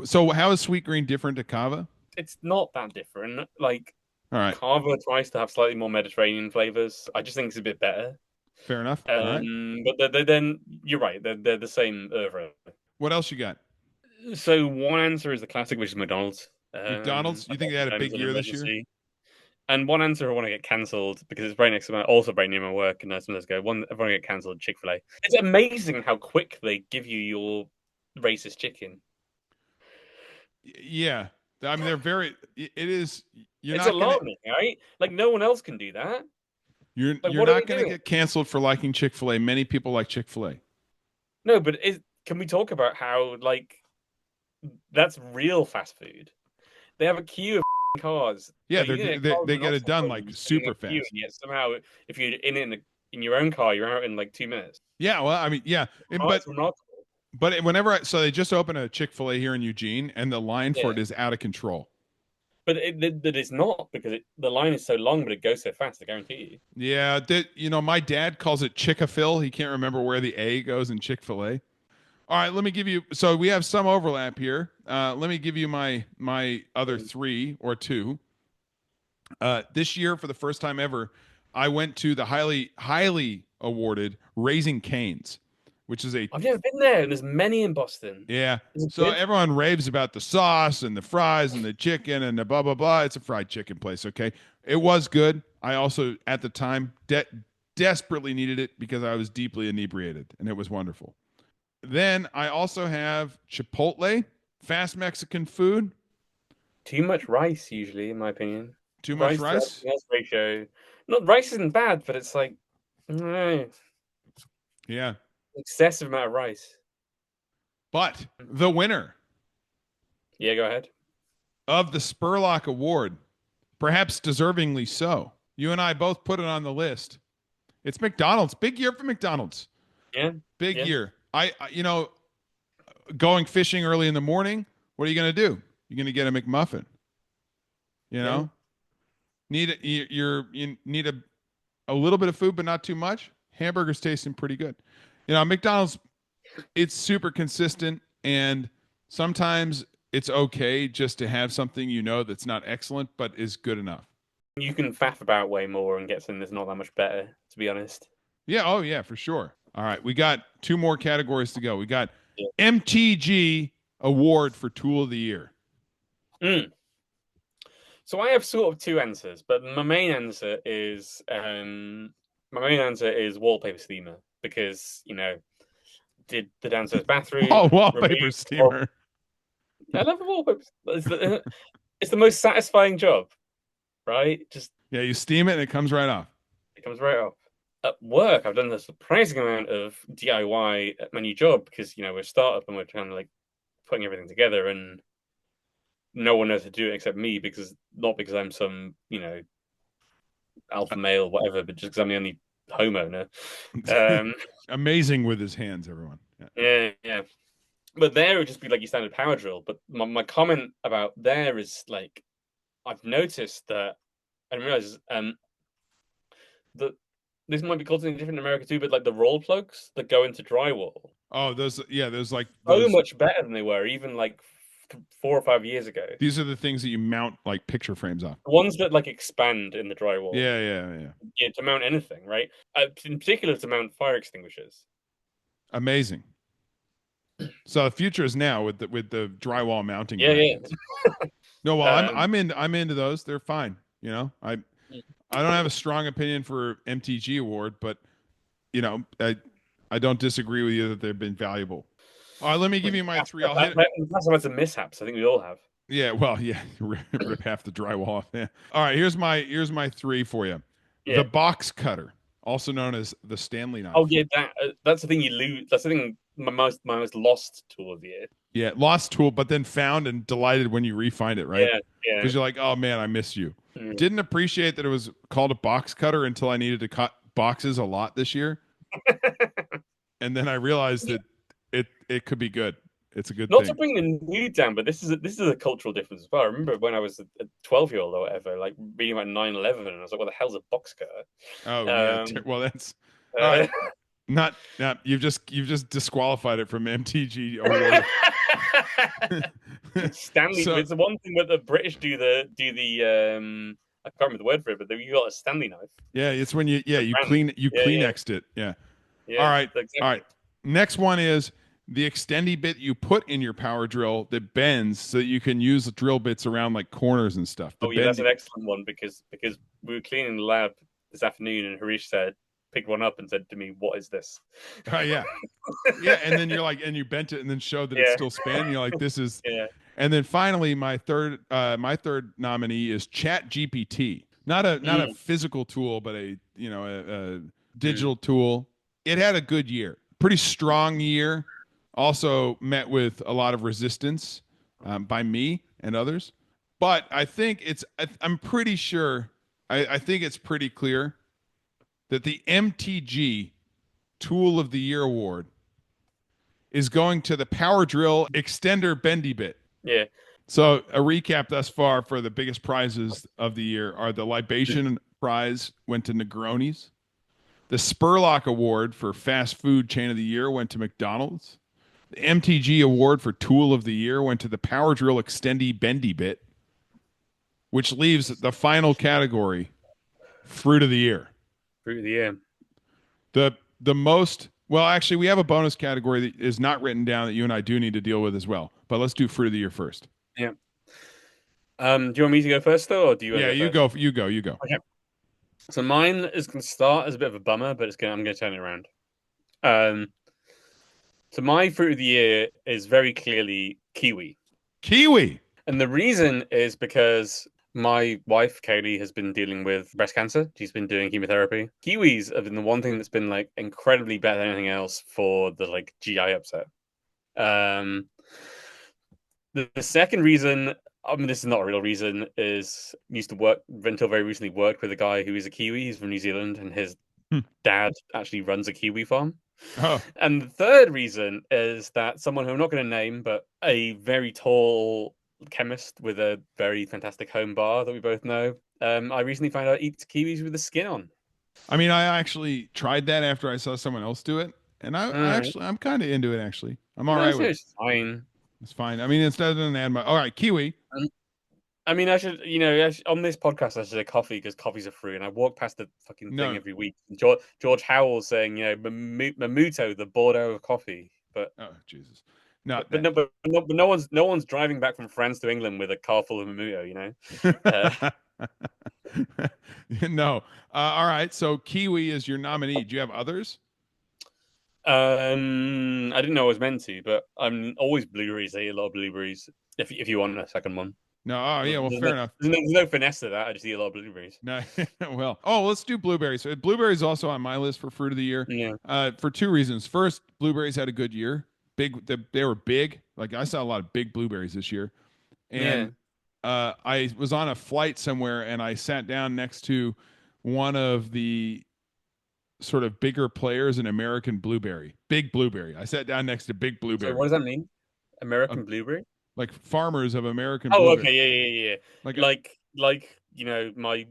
So how is Sweet Green different to Cava? It's not that different. Like, all right, Cava tries to have slightly more Mediterranean flavors. I just think it's a bit better. Fair enough. But then you're right. They're the same overall. What else you got? So one answer is the classic, which is McDonald's. McDonald's? You think they had a big year this year? And one answer I want to get cancelled because it's right next to also very near my work, and sometimes go I want to get cancelled. Chick-fil-A. It's amazing how quick they give you your racist chicken. Yeah, I mean they're very. It is. It's alarming, right? Like no one else can do that. You're not going to get canceled for liking Chick-fil-A. Many people like Chick-fil-A. No, but can we talk about how like that's real fast food? They have a queue of cars. Yeah, they get it done like super fast. Yet somehow, if you're in your own car, you're out in like 2 minutes. Yeah, well, I mean, yeah, it's remarkable. But whenever so they just opened a Chick-fil-A here in Eugene, and the line for it is out of control. But it's not, because the line is so long, but it goes so fast. I guarantee you. Yeah, my dad calls it Chick-a-Phil. He can't remember where the A goes in Chick-fil-A. All right, let me give you. So we have some overlap here. Let me give you my other three or two. This year, for the first time ever, I went to the highly awarded Raising Cane's, which is I've never been there, and there's many in Boston. yeah. Is it So good? everyone raves about the sauce and the fries and the chicken and the blah blah blah. It's a fried chicken place, okay? It was good. I also at the time desperately needed it because I was deeply inebriated, and it was wonderful. Then I also have Chipotle, fast Mexican food. Too much rice, usually, in my opinion. Too much Rice to rice? everything else ratio. Not rice isn't bad, but it's like Yeah. excessive amount of rice. But the winner Yeah, go ahead. of the Spurlock Award, perhaps deservingly so. You and I both put it on the list. It's McDonald's. Big year for McDonald's. Yeah. Big year. Going fishing early in the morning, what are you going to do? You're going to get a McMuffin. You know? You need a little bit of food but not too much. Hamburgers tasting pretty good. McDonald's, it's super consistent, and sometimes it's okay just to have something that's not excellent but is good enough. You can faff about way more and get something that's not that much better, to be honest. Yeah, oh yeah, for sure. All right, we got 2 more categories to go. We got MTG Award for Tool of the Year. So I have sort of 2 answers, but my main answer is wallpaper steamer, because did the downstairs bathroom. Oh, wallpaper steamer. I love the wallpaper. It's the most satisfying job, right? Yeah, you steam it and it comes right off. It comes right off. At work, I've done a surprising amount of DIY at my new job because we're a startup and we're kind of like putting everything together, and no one knows how to do it except me, not because I'm some alpha male, whatever, but just because I'm the only homeowner. Amazing with his hands, everyone. Yeah. But there would just be like your standard power drill. But my comment about there is like, I've noticed that, I realize that this might be called something different in America too, but like the roll plugs that go into drywall. Oh, those like so much better than they were even like 4 or 5 years ago. These are the things that you mount like picture frames on. The ones that like expand in the drywall. Yeah. To mount anything, right? In particular, to mount fire extinguishers. Amazing. So the future is now with the drywall mounting. Yeah. No, well, I'm into those. They're fine. I don't have a strong opinion for MTG Award, but I don't disagree with you that they've been valuable. All right, let me give you my 3. I'll hit. That's about some mishaps. I think we all have. Yeah, well, yeah, rip half the drywall off. Yeah. All right, here's my 3 for you. Yeah. The box cutter, also known as the Stanley knife. Oh yeah, that's the thing you lose. That's the thing. My most lost tool of the year. Yeah, lost tool, but then found and delighted when you re-find it, right? Yeah. Because you're like, oh man, I miss you. Didn't appreciate that it was called a box cutter until I needed to cut boxes a lot this year. And then I realized that it could be good. It's a good Not thing. To bring the mood down, but this is a cultural difference as well. I remember when I was a 12-year-old or whatever, like reading about 9/11, and I was like, what the hell's a box cutter? Oh, yeah. Well, that's all right. Not you've just disqualified it from MTG Award. Stanley. So, it's the one thing that the British do the I can't remember the word for it, but you got a Stanley knife. Yeah, it's when you Kleenexed it. Yeah. All right. Exactly. All right. Next one is the extendy bit you put in your power drill that bends so that you can use the drill bits around like corners and stuff. That's an excellent one because we were cleaning the lab this afternoon and Harish picked one up and said to me, "What is this?" Oh yeah, yeah. And then you're like, and you bent it and then showed that it's still span. You're like, this is. Yeah. And then finally, my third nominee is Chat GPT. Not a physical tool, but a digital tool. It had a good year, pretty strong year. Also met with a lot of resistance by me and others, but I think I'm pretty sure. I think it's pretty clear that the MTG Tool of the Year award is going to the Power Drill Extender Bendy Bit. Yeah. So a recap thus far for the biggest prizes of the year are the Libation prize went to Negronis. The Spurlock Award for Fast Food Chain of the Year went to McDonald's. The MTG Award for Tool of the Year went to the Power Drill Extendy Bendy Bit, which leaves the final category, Fruit of the Year. fruit of the year. The most well, actually, we have a bonus category that is not written down that you and I do need to deal with as well. But let's do fruit of the year first. Yeah. Do you want me to go first though, or do you? Yeah, you go. You go. You go. Okay. So mine is going to start as a bit of a bummer, but I'm going to turn it around. So my fruit of the year is very clearly kiwi. Kiwi. And the reason is because my wife, Kaylee, has been dealing with breast cancer. She's been doing chemotherapy. Kiwis have been the one thing that's been like incredibly better than anything else for the like GI upset. The second reason, I mean, this is not a real reason, is used to work until very recently worked with a guy who is a Kiwi. He's from New Zealand, and his dad actually runs a Kiwi farm. Oh. And the third reason is that someone who I'm not going to name, but a very tall chemist with a very fantastic home bar that we both know, I recently found out eats kiwis with the skin on. I mean, I actually tried that after I saw someone else do it, and I'm kind of into it. Actually, I'm all right with it. It's fine. It's fine. I mean, it doesn't add much. All right, kiwi. I mean, on this podcast, I should say coffee because coffee's a fruit, and I walk past the fucking thing every week. George Howell saying, Mamuto, the Bordeaux of coffee. But oh Jesus, no, but no one's driving back from France to England with a car full of Mamuto, No. All right. So kiwi is your nominee. Do you have others? I didn't know I was meant to, but I'm always blueberries. I eat a lot of blueberries. If you want a second one. No. Oh yeah. Well, fair enough. There's no finesse to that. I just eat a lot of blueberries. No. Well. Oh, let's do blueberries. So blueberries also on my list for fruit of the year. Yeah. For two reasons. First, blueberries had a good year. They were big. Like I saw a lot of big blueberries this year, and I was on a flight somewhere and I sat down next to one of the sort of bigger players in American blueberry. Big blueberry. I sat down next to Big Blueberry. So what does that mean? American blueberry? Like farmers of American blueberry. Okay, yeah. Like my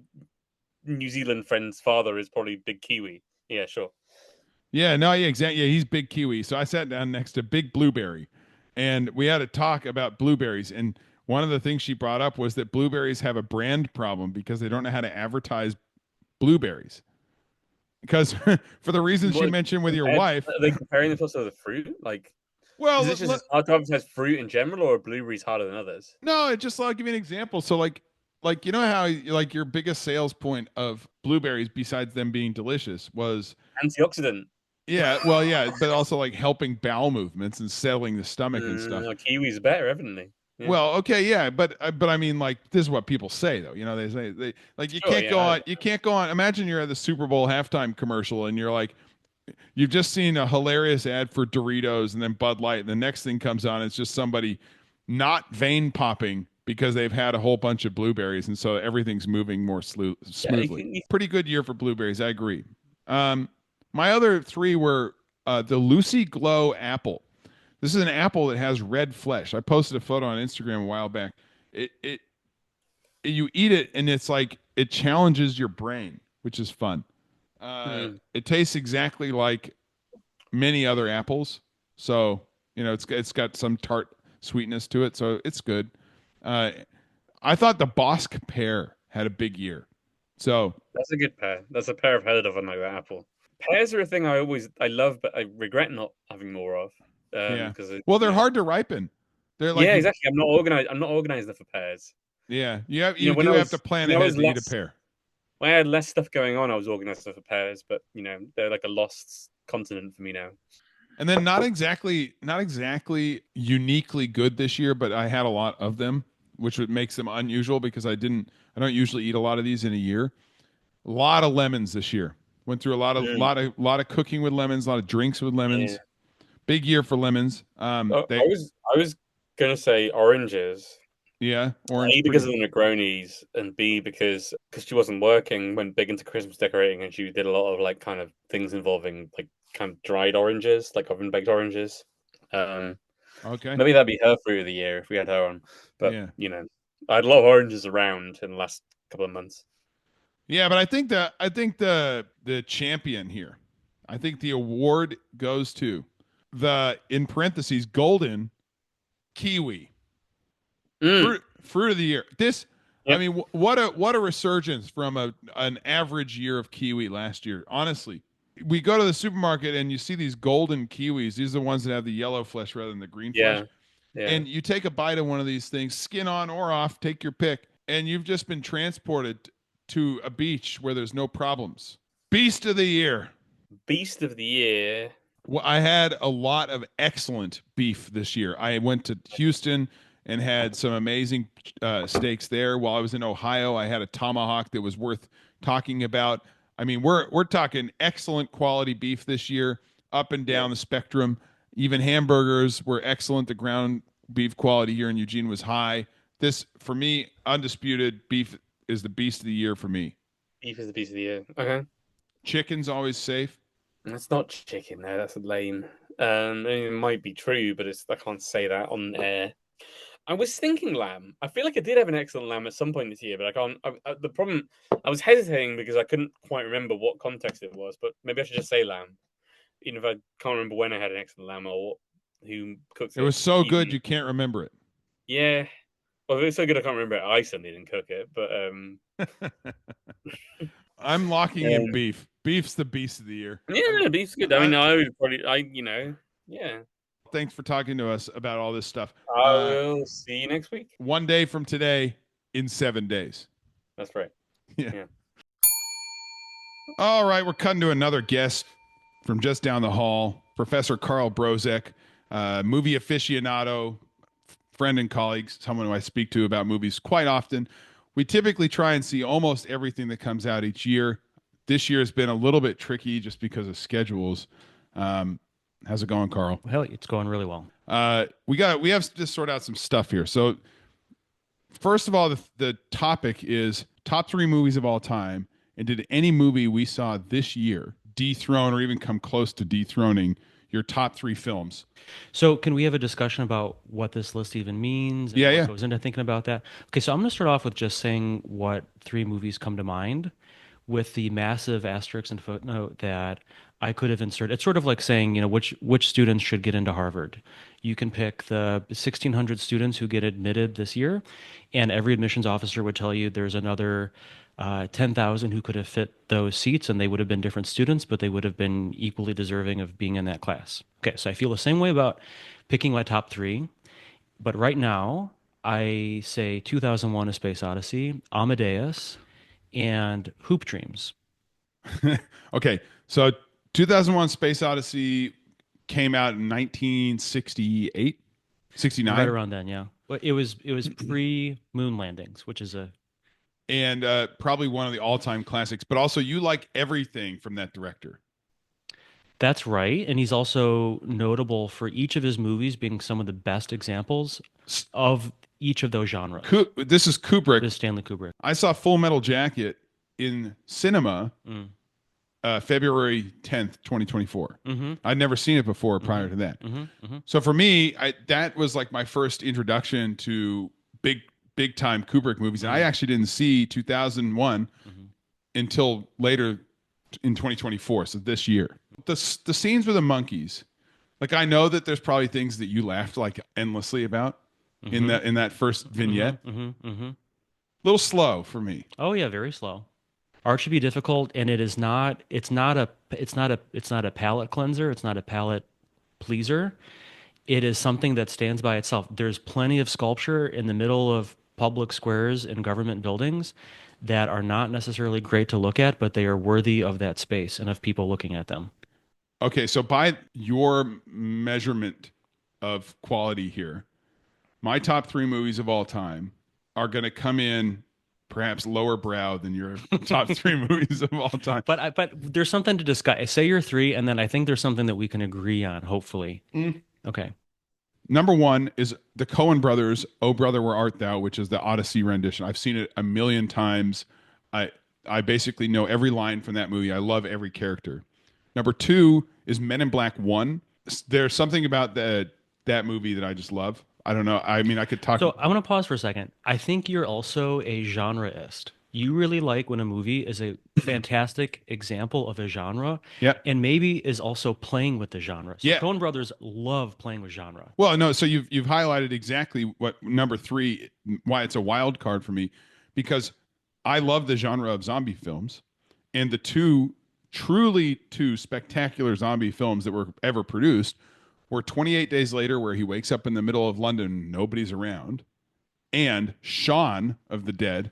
New Zealand friend's father is probably big kiwi. Yeah, sure. Yeah, no, yeah, exactly. Yeah, he's big kiwi. So I sat down next to Big Blueberry, and we had a talk about blueberries. And one of the things she brought up was that blueberries have a brand problem because they don't know how to advertise blueberries. Because for the reasons she mentioned with your wife, are they comparing themselves to the fruit? Like, well, is it just hard to advertise fruit in general, or are blueberries harder than others? No, I'll give you an example. So like you know how like your biggest sales point of blueberries, besides them being delicious, was antioxidant. Yeah, well, yeah, but also like helping bowel movements and settling the stomach and stuff. Kiwis are better, haven't they? Yeah. Well, okay, yeah, but I mean, like, this is what people say, though. They say you can't go on. You can't go on. Imagine you're at the Super Bowl halftime commercial and you're like, you've just seen a hilarious ad for Doritos and then Bud Light, and the next thing comes on, it's just somebody not vein popping because they've had a whole bunch of blueberries, and so everything's moving more smoothly. Pretty good year for blueberries, I agree. My other three were the Lucy Glow apple. This is an apple that has red flesh. I posted a photo on Instagram a while back. You eat it and it's like it challenges your brain, which is fun. It tastes exactly like many other apples, so it's got some tart sweetness to it, so it's good. I thought the Bosc pear had a big year, so that's a good pear. That's a pear I've heard of, unlike that apple. Pears are a thing I love, but I regret not having more of. Because they're hard to ripen. They're like exactly. I'm not organized enough for pears. Yeah, you have to plan ahead to eat a pear. When I had less stuff going on, I was organized enough for pears, but they're like a lost continent for me now. And then not exactly uniquely good this year, but I had a lot of them, which makes them unusual because I don't usually eat a lot of these in a year. A lot of lemons this year. Went through a lot of cooking with lemons, a lot of drinks with lemons. Yeah. Big year for lemons. I was gonna say oranges. Yeah, orange. A, because of the Negronis, and B, because she wasn't working, went big into Christmas decorating, and she did a lot of like kind of things involving like kind of dried oranges, like oven baked oranges. Okay. Maybe that'd be her fruit of the year if we had her on. But I had a lot of oranges around in the last couple of months. Yeah, but I think the champion here, I think the award goes to the, in parentheses, golden kiwi. Fruit of the year. I Yep. mean, what a resurgence from an average year of kiwi last year. Honestly, we go to the supermarket and you see these golden kiwis. These are the ones that have the yellow flesh rather than the green flesh. Yeah. Yeah. And you take a bite of one of these things, skin on or off, take your pick, and you've just been transported to a beach where there's no problems. Beast of the year. Beast of the year. Well, I had a lot of excellent beef this year. I went to Houston and had some amazing steaks there. While I was in Ohio, I had a tomahawk that was worth talking about. I mean, we're talking excellent quality beef this year, up and down the spectrum. Even hamburgers were excellent. The ground beef quality here in Eugene was high. This, for me, undisputed beef is the beast of the year for me. Beef is the beast of the year. Okay. Chicken's always safe. That's not chicken, though. That's lame. I mean, it might be true, but I can't say that on air. I was thinking lamb. I feel like I did have an excellent lamb at some point this year, but I can't. The problem, I was hesitating because I couldn't quite remember what context it was. But maybe I should just say lamb, even if I can't remember when I had an excellent lamb or who cooked it. It was so good you can't remember it. Yeah. Well, if it was so good I can't remember it, I certainly didn't cook it. But I'm locking in beef. Beef's the beast of the year. yeah, beef's good. I mean, I would probably, yeah. Thanks for talking to us about all this stuff. I will see you next week. One day from today in 7 days. That's right. Yeah. All right, we're cutting to another guest from just down the hall, Professor Carl Brozek, movie aficionado, friend and colleague, someone who I speak to about movies quite often. We typically try and see almost everything that comes out each year. This year has been a little bit tricky just because of schedules. How's it going, Carl? Hell, it's going really well. We have to sort out some stuff here. So, first of all, the topic is top 3 movies of all time, and did any movie we saw this year dethrone or even come close to dethroning your top 3 films? So, can we have a discussion about what this list even means? And what goes into thinking about that? Okay, so I'm going to start off with just saying what 3 movies come to mind, with the massive asterisk and footnote that I could have inserted. It's sort of like saying, which students should get into Harvard. You can pick the 1,600 students who get admitted this year, and every admissions officer would tell you there's another 10,000 who could have fit those seats, and they would have been different students, but they would have been equally deserving of being in that class. Okay, so I feel the same way about picking my top 3, but right now I say 2001: A Space Odyssey, Amadeus, and Hoop Dreams. Okay, so 2001: Space Odyssey came out in 1968, 69. Right around then, yeah. But it was pre-moon landings, which is probably one of the all-time classics. But also, you like everything from that director. That's right, and he's also notable for each of his movies being some of the best examples of each of those genres. This is Kubrick. This is Stanley Kubrick. I saw Full Metal Jacket in cinema. February 10th, 2024. I'd never seen it before prior to that. So for me, that was like my first introduction to big time Kubrick movies. And I actually didn't see 2001 until later in 2024. So this year, the scenes with the monkeys, like I know that there's probably things that you laughed like endlessly about in that first vignette. Little slow for me. Oh yeah, very slow. Art should be difficult, and it's not a palate cleanser. It's not a palate pleaser. It is something that stands by itself. There's plenty of sculpture in the middle of public squares and government buildings that are not necessarily great to look at, but they are worthy of that space and of people looking at them. Okay, so by your measurement of quality here, my top 3 movies of all time are going to come in perhaps lower brow than your top 3 movies of all time. But there's something to discuss. Say your 3, and then I think there's something that we can agree on, hopefully. Okay. Number 1 is the Coen brothers, Oh Brother, Where Art Thou, which is the Odyssey rendition. I've seen it a million times. I basically know every line from that movie. I love every character. Number 2 is Men in Black 1. There's something about that movie that I just love. I don't know. I mean, I could talk. So I want to pause for a second. I think you're also a genreist. You really like when a movie is a fantastic example of a genre, and maybe is also playing with the genre. So Coen brothers love playing with genre. Well, no. So you've highlighted exactly what number 3, why it's a wild card for me, because I love the genre of zombie films, and the two spectacular zombie films that were ever produced were 28 Days Later, where he wakes up in the middle of London, nobody's around, and Shaun of the Dead,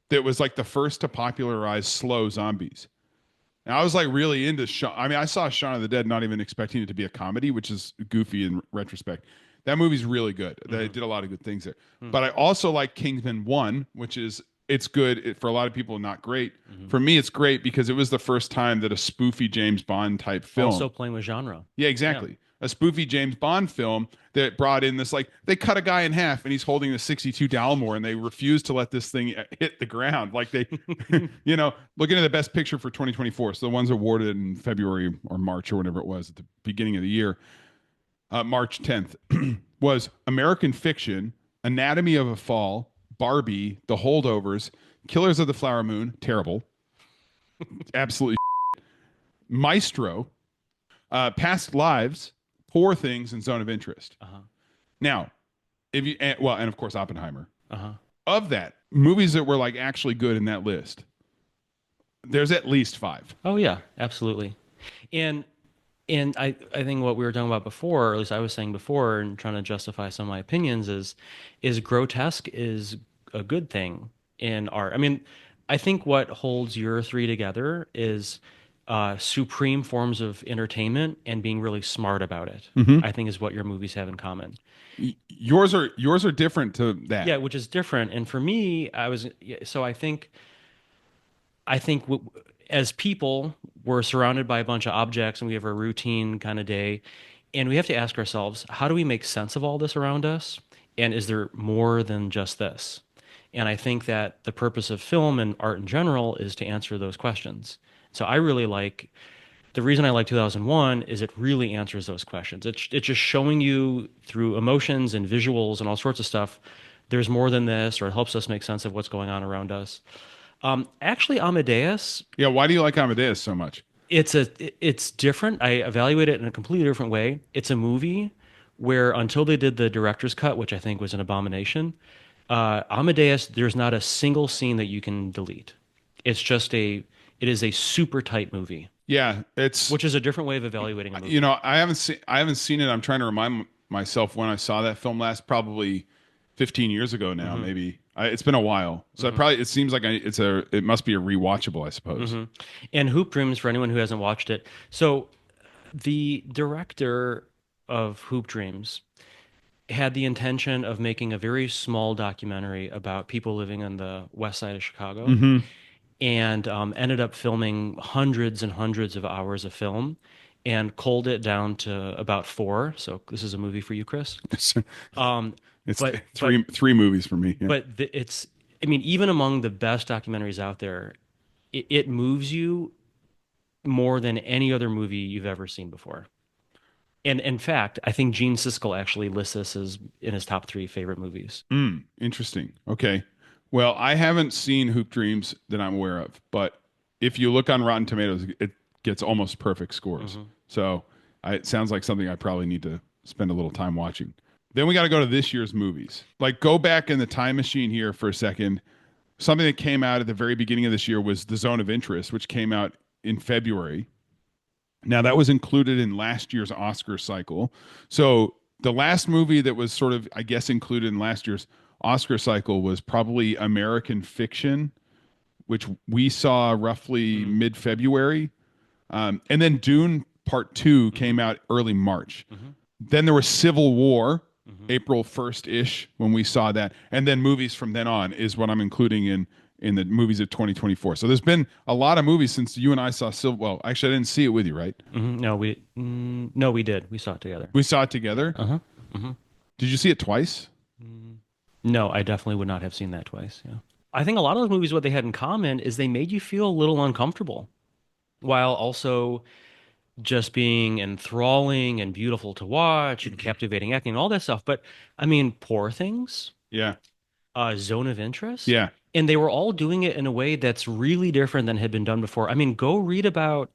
that was like the first to popularize slow zombies. And I was like really into Shaun. I mean, I saw Shaun of the Dead not even expecting it to be a comedy, which is goofy in retrospect. That movie's really good. They did a lot of good things there. But I also like Kingsman 1, which is, it's good. For a lot of people, not great. For me, it's great because it was the first time that a spoofy James Bond type film. Also playing with genre. Yeah, exactly. Yeah. A spoofy James Bond film that brought in this, like, they cut a guy in half and he's holding the 62 Dalmor and they refuse to let this thing hit the ground. Like they, you know, looking at the best picture for 2024. So the ones awarded in February or March or whatever it was at the beginning of the year, March 10th, was American Fiction, Anatomy of a Fall, Barbie, The Holdovers, Killers of the Flower Moon, terrible. Absolutely. Maestro, Past Lives, Poor Things, and Zone of Interest. Now, if you, and of course Oppenheimer. Of that, movies that were like actually good in that list, there's at least 5. Oh yeah, absolutely. And I think what we were talking about before, or at least I was saying before, and trying to justify some of my opinions, is grotesque is a good thing in art. I mean, I think what holds your 3 together is supreme forms of entertainment and being really smart about it. I think is what your movies have in common. Yours are different to that. Yeah, which is different. And for me, I think as people, we're surrounded by a bunch of objects and we have a routine kind of day, and we have to ask ourselves, how do we make sense of all this around us? And is there more than just this? And I think that the purpose of film and art in general is to answer those questions. So I really like, the reason I like 2001 is it really answers those questions. It's just showing you through emotions and visuals and all sorts of stuff, there's more than this, or it helps us make sense of what's going on around us. Actually, Amadeus. Yeah, why do you like Amadeus so much? It's different. I evaluate it in a completely different way. It's a movie where, until they did the director's cut, which I think was an abomination, Amadeus, there's not a single scene that you can delete. It is a super tight movie. Yeah, which is a different way of evaluating a movie. You know, I haven't seen it. I'm trying to remind myself when I saw that film last, probably 15 years ago now, maybe. It's been a while. So it seems like it must be a rewatchable, I suppose. And Hoop Dreams, for anyone who hasn't watched it. So the director of Hoop Dreams had the intention of making a very small documentary about people living on the west side of Chicago, and ended up filming hundreds and hundreds of hours of film and culled it down to about 4. So this is a movie for you, Chris. It's three movies for me. Yeah. But I mean, even among the best documentaries out there, it moves you more than any other movie you've ever seen before. And in fact, I think Gene Siskel actually lists this as in his top 3 favorite movies. Interesting. Okay. Well, I haven't seen Hoop Dreams that I'm aware of, but if you look on Rotten Tomatoes, it gets almost perfect scores. So it sounds like something I probably need to spend a little time watching. Then we got to go to this year's movies. Like, go back in the time machine here for a second. Something that came out at the very beginning of this year was The Zone of Interest, which came out in February. Now, that was included in last year's Oscar cycle. So the last movie that was sort of, I guess, included in last year's Oscar cycle was probably American Fiction, which we saw roughly mid-February. And then Dune Part 2 came out early March. Then there was Civil War, April 1st-ish, when we saw that. And then movies from then on is what I'm including in the movies of 2024. So there's been a lot of movies since you and I saw Civil. Well, actually, I didn't see it with you, right? No, we did. We saw it together. We saw it together? Did you see it twice? No, I definitely would not have seen that twice. Yeah. I think a lot of those movies, what they had in common is they made you feel a little uncomfortable, while also just being enthralling and beautiful to watch and captivating acting and all that stuff. But I mean, Poor Things. Yeah. Zone of Interest. Yeah. And they were all doing it in a way that's really different than had been done before. I mean, go read about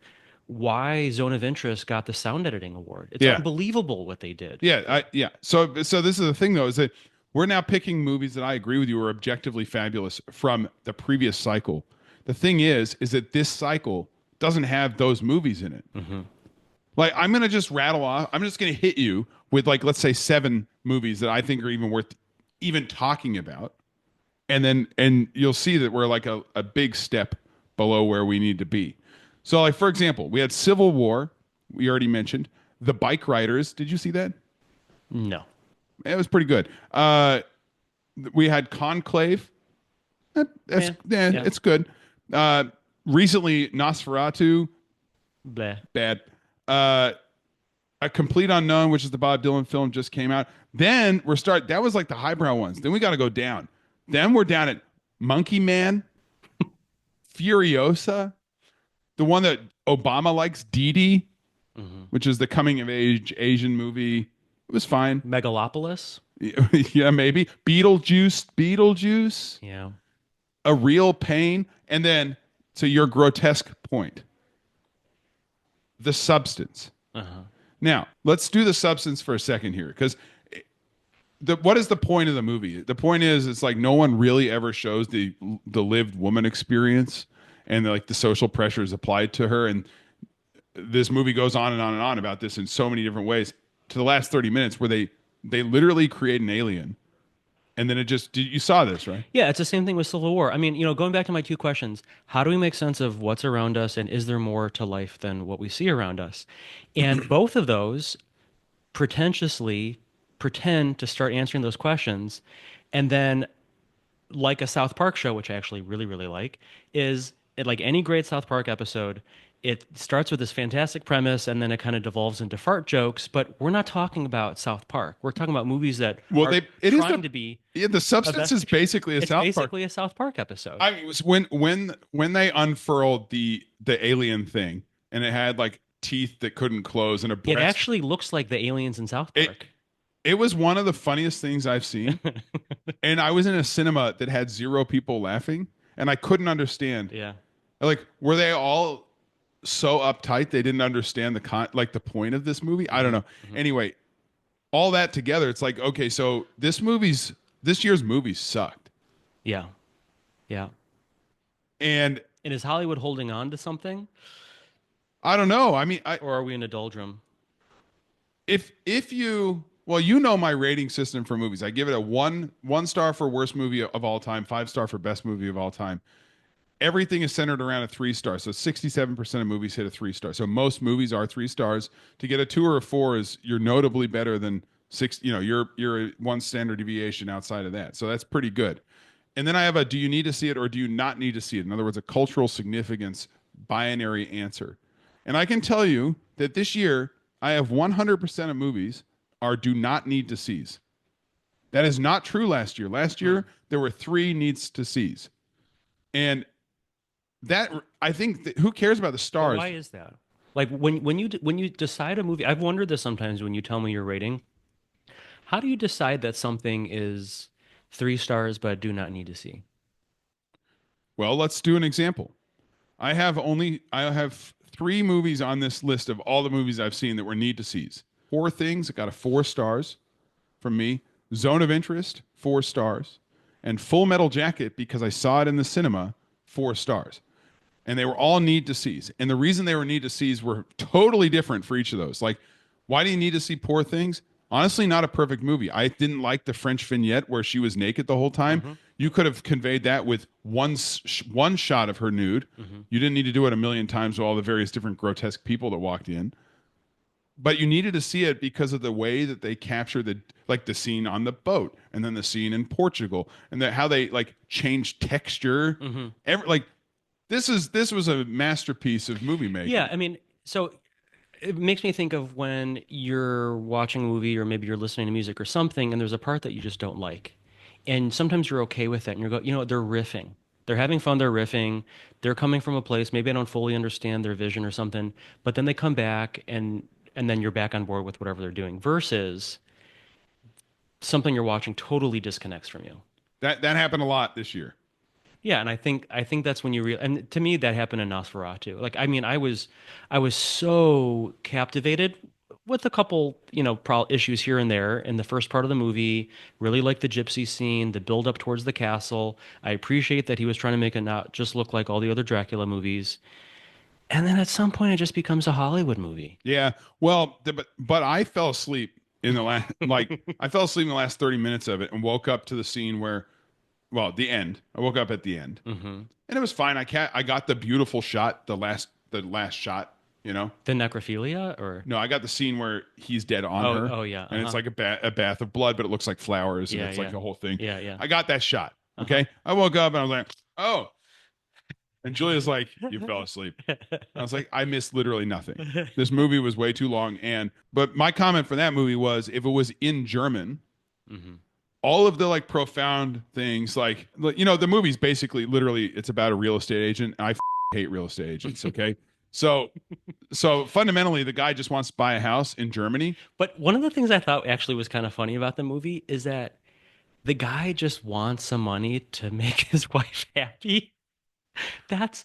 why Zone of Interest got the sound editing award. It's unbelievable what they did. Yeah. So this is the thing, though, is that We're now picking movies that I agree with you are objectively fabulous from the previous cycle. The thing is that this cycle doesn't have those movies in it. Mm-hmm. Like, I'm going to just rattle off. I'm just going to hit you with, like, let's say 7 movies that I think are even worth even talking about. And you'll see that we're like a big step below where we need to be. So, like, for example, we had Civil War. We already mentioned. The Bike Riders. Did you see that? No. It was pretty good. We had Conclave. It's good. Recently, Nosferatu. Bleh. Bad. A Complete Unknown, which is the Bob Dylan film, just came out. Then that was like the highbrow ones. Then we got to go down. Then we're down at Monkey Man, Furiosa, the one that Obama likes, Dee Dee, which is the coming of age Asian movie. It was fine. Megalopolis. Yeah, maybe. Beetlejuice. Yeah. A Real Pain. And then, to your grotesque point, The Substance. Now, let's do The Substance for a second here, because what is the point of the movie? The point is, it's like no one really ever shows the lived woman experience and like the social pressures applied to her. And this movie goes on and on and on about this in so many different ways to the last 30 minutes where they literally create an alien. And then you saw this, right? Yeah, it's the same thing with Civil War. I mean, going back to my 2 questions, how do we make sense of what's around us, and is there more to life than what we see around us? And both of those pretentiously pretend to start answering those questions. And then, like a South Park show, which I actually really, really like, like any great South Park episode, it starts with this fantastic premise, and then it kind of devolves into fart jokes. But we're not talking about South Park. We're talking about movies that are trying to be. Yeah, The Substance is basically a South Park. It's basically a South Park episode. I mean, it was when they unfurled the alien thing, and it had like teeth that couldn't close and a breast. It actually looks like the aliens in South Park. It was one of the funniest things I've seen. And I was in a cinema that had 0 people laughing, and I couldn't understand. Yeah. Like, were they all so uptight they didn't understand the point of this movie? I don't know. Anyway, all that together, it's like, okay, so this year's movies sucked. Yeah. Yeah. And is Hollywood holding on to something? I don't know. I mean, or are we in a doldrum? Well, you know my rating system for movies. I give it a 1 star for worst movie of all time, 5 star for best movie of all time. Everything is centered around a 3 star. So 67% of movies hit a 3 star. So most movies are 3 stars. To get a 2 or a 4 you're notably better than 6. You're 1 standard deviation outside of that. So that's pretty good. And then I have a do you need to see it or do you not need to see it? In other words, a cultural significance binary answer. And I can tell you that this year I have 100% of movies are do not need to sees. That is not true last year. Last year there were 3 needs to sees. And that, I think, who cares about the stars? Why is that? Like when you decide a movie, I've wondered this sometimes when you tell me your rating. How do you decide that something is 3 stars but do not need to see? Well, let's do an example. I have 3 movies on this list of all the movies I've seen that were need to sees. Poor Things, it got a 4 stars from me. Zone of Interest, 4 stars. And Full Metal Jacket, because I saw it in the cinema, 4 stars. And they were all need to sees. And the reason they were need to sees were totally different for each of those. Like, why do you need to see Poor Things? Honestly, not a perfect movie. I didn't like the French vignette where she was naked the whole time. You could have conveyed that with one shot of her nude. You didn't need to do it a million times with all the various different grotesque people that walked in. But you needed to see it because of the way that they capture the scene on the boat, and then the scene in Portugal, and how they like changed texture. This was a masterpiece of movie making. Yeah, I mean, so it makes me think of when you're watching a movie or maybe you're listening to music or something, and there's a part that you just don't like, and sometimes you're okay with that, and they're riffing. They're having fun, they're riffing, they're coming from a place, maybe I don't fully understand their vision or something, but then they come back and then you're back on board with whatever they're doing, versus something you're watching totally disconnects from you. That happened a lot this year. Yeah, and I think that's when you and to me that happened in Nosferatu. Like, I mean, I was so captivated with a couple, issues here and there in the first part of the movie. Really like the gypsy scene, the build up towards the castle. I appreciate that he was trying to make it not just look like all the other Dracula movies. And then at some point, it just becomes a Hollywood movie. Yeah. Well, but I fell asleep in the last, I fell asleep in the last 30 minutes of it and woke up to the scene where, well, the end. I woke up at the end, and it was fine. I got the beautiful shot, the last shot. The necrophilia, or no, I got the scene where he's dead on her. Oh yeah, and it's like a bath of blood, but it looks like flowers, and it's like the whole thing. Yeah. I got that shot. Okay, I woke up and I was like, oh. And Julia's like, you fell asleep. I was like, I missed literally nothing. This movie was way too long. But my comment for that movie was, if it was in German, all of the like profound things, like, the movie's basically literally, it's about a real estate agent. I hate real estate agents. Okay. So fundamentally, the guy just wants to buy a house in Germany. But one of the things I thought actually was kind of funny about the movie is that the guy just wants some money to make his wife happy. That's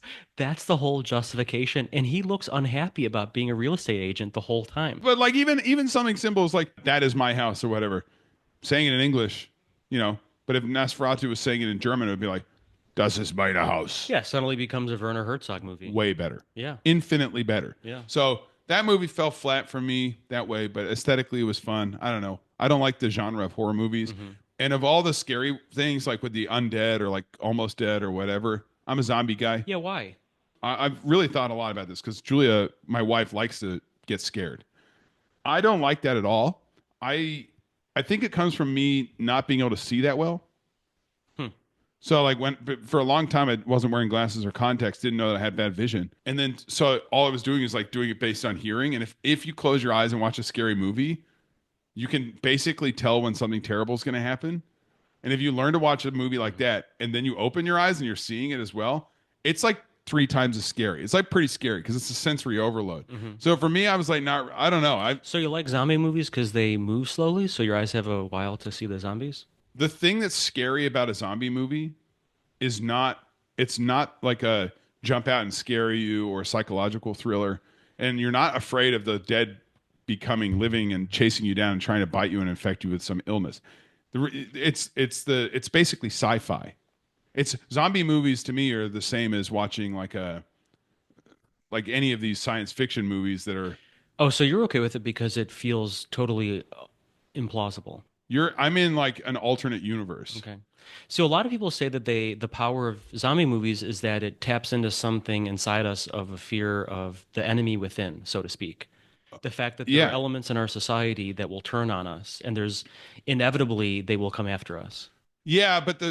the whole justification, and he looks unhappy about being a real estate agent the whole time. But like even something simple as like, that is my house or whatever, saying it in English, but if Nosferatu was saying it in German, it would be like, das ist meine Haus. Yeah, suddenly becomes a Werner Herzog movie. Way better. Yeah. Infinitely better. Yeah. So that movie fell flat for me that way, but aesthetically it was fun. I don't know. I don't like the genre of horror movies. And of all the scary things, like with the undead or like almost dead or whatever, I'm a zombie guy. Yeah, why? I've really thought a lot about this because Julia, my wife, likes to get scared. I don't like that at all. I think it comes from me not being able to see that well. So like for a long time, I wasn't wearing glasses or contacts, didn't know that I had bad vision. And then, so all I was doing is like doing it based on hearing. And if you close your eyes and watch a scary movie, you can basically tell when something terrible is going to happen. And if you learn to watch a movie like that, and then you open your eyes and you're seeing it as well, it's like 3 times as scary. It's like pretty scary because it's a sensory overload. So for me, I was like, I don't know. So you like zombie movies because they move slowly, so your eyes have a while to see the zombies? The thing that's scary about a zombie movie is it's not like a jump out and scare you or a psychological thriller. And you're not afraid of the dead becoming living and chasing you down and trying to bite you and infect you with some illness. It's basically sci-fi. It's zombie movies to me are the same as watching like any of these science fiction movies that are. Oh, so you're okay with it because it feels totally implausible. I'm in like an alternate universe. Okay. So a lot of people say that the power of zombie movies is that it taps into something inside us of a fear of the enemy within, so to speak. The fact that there are elements in our society that will turn on us, and inevitably they will come after us. Yeah, but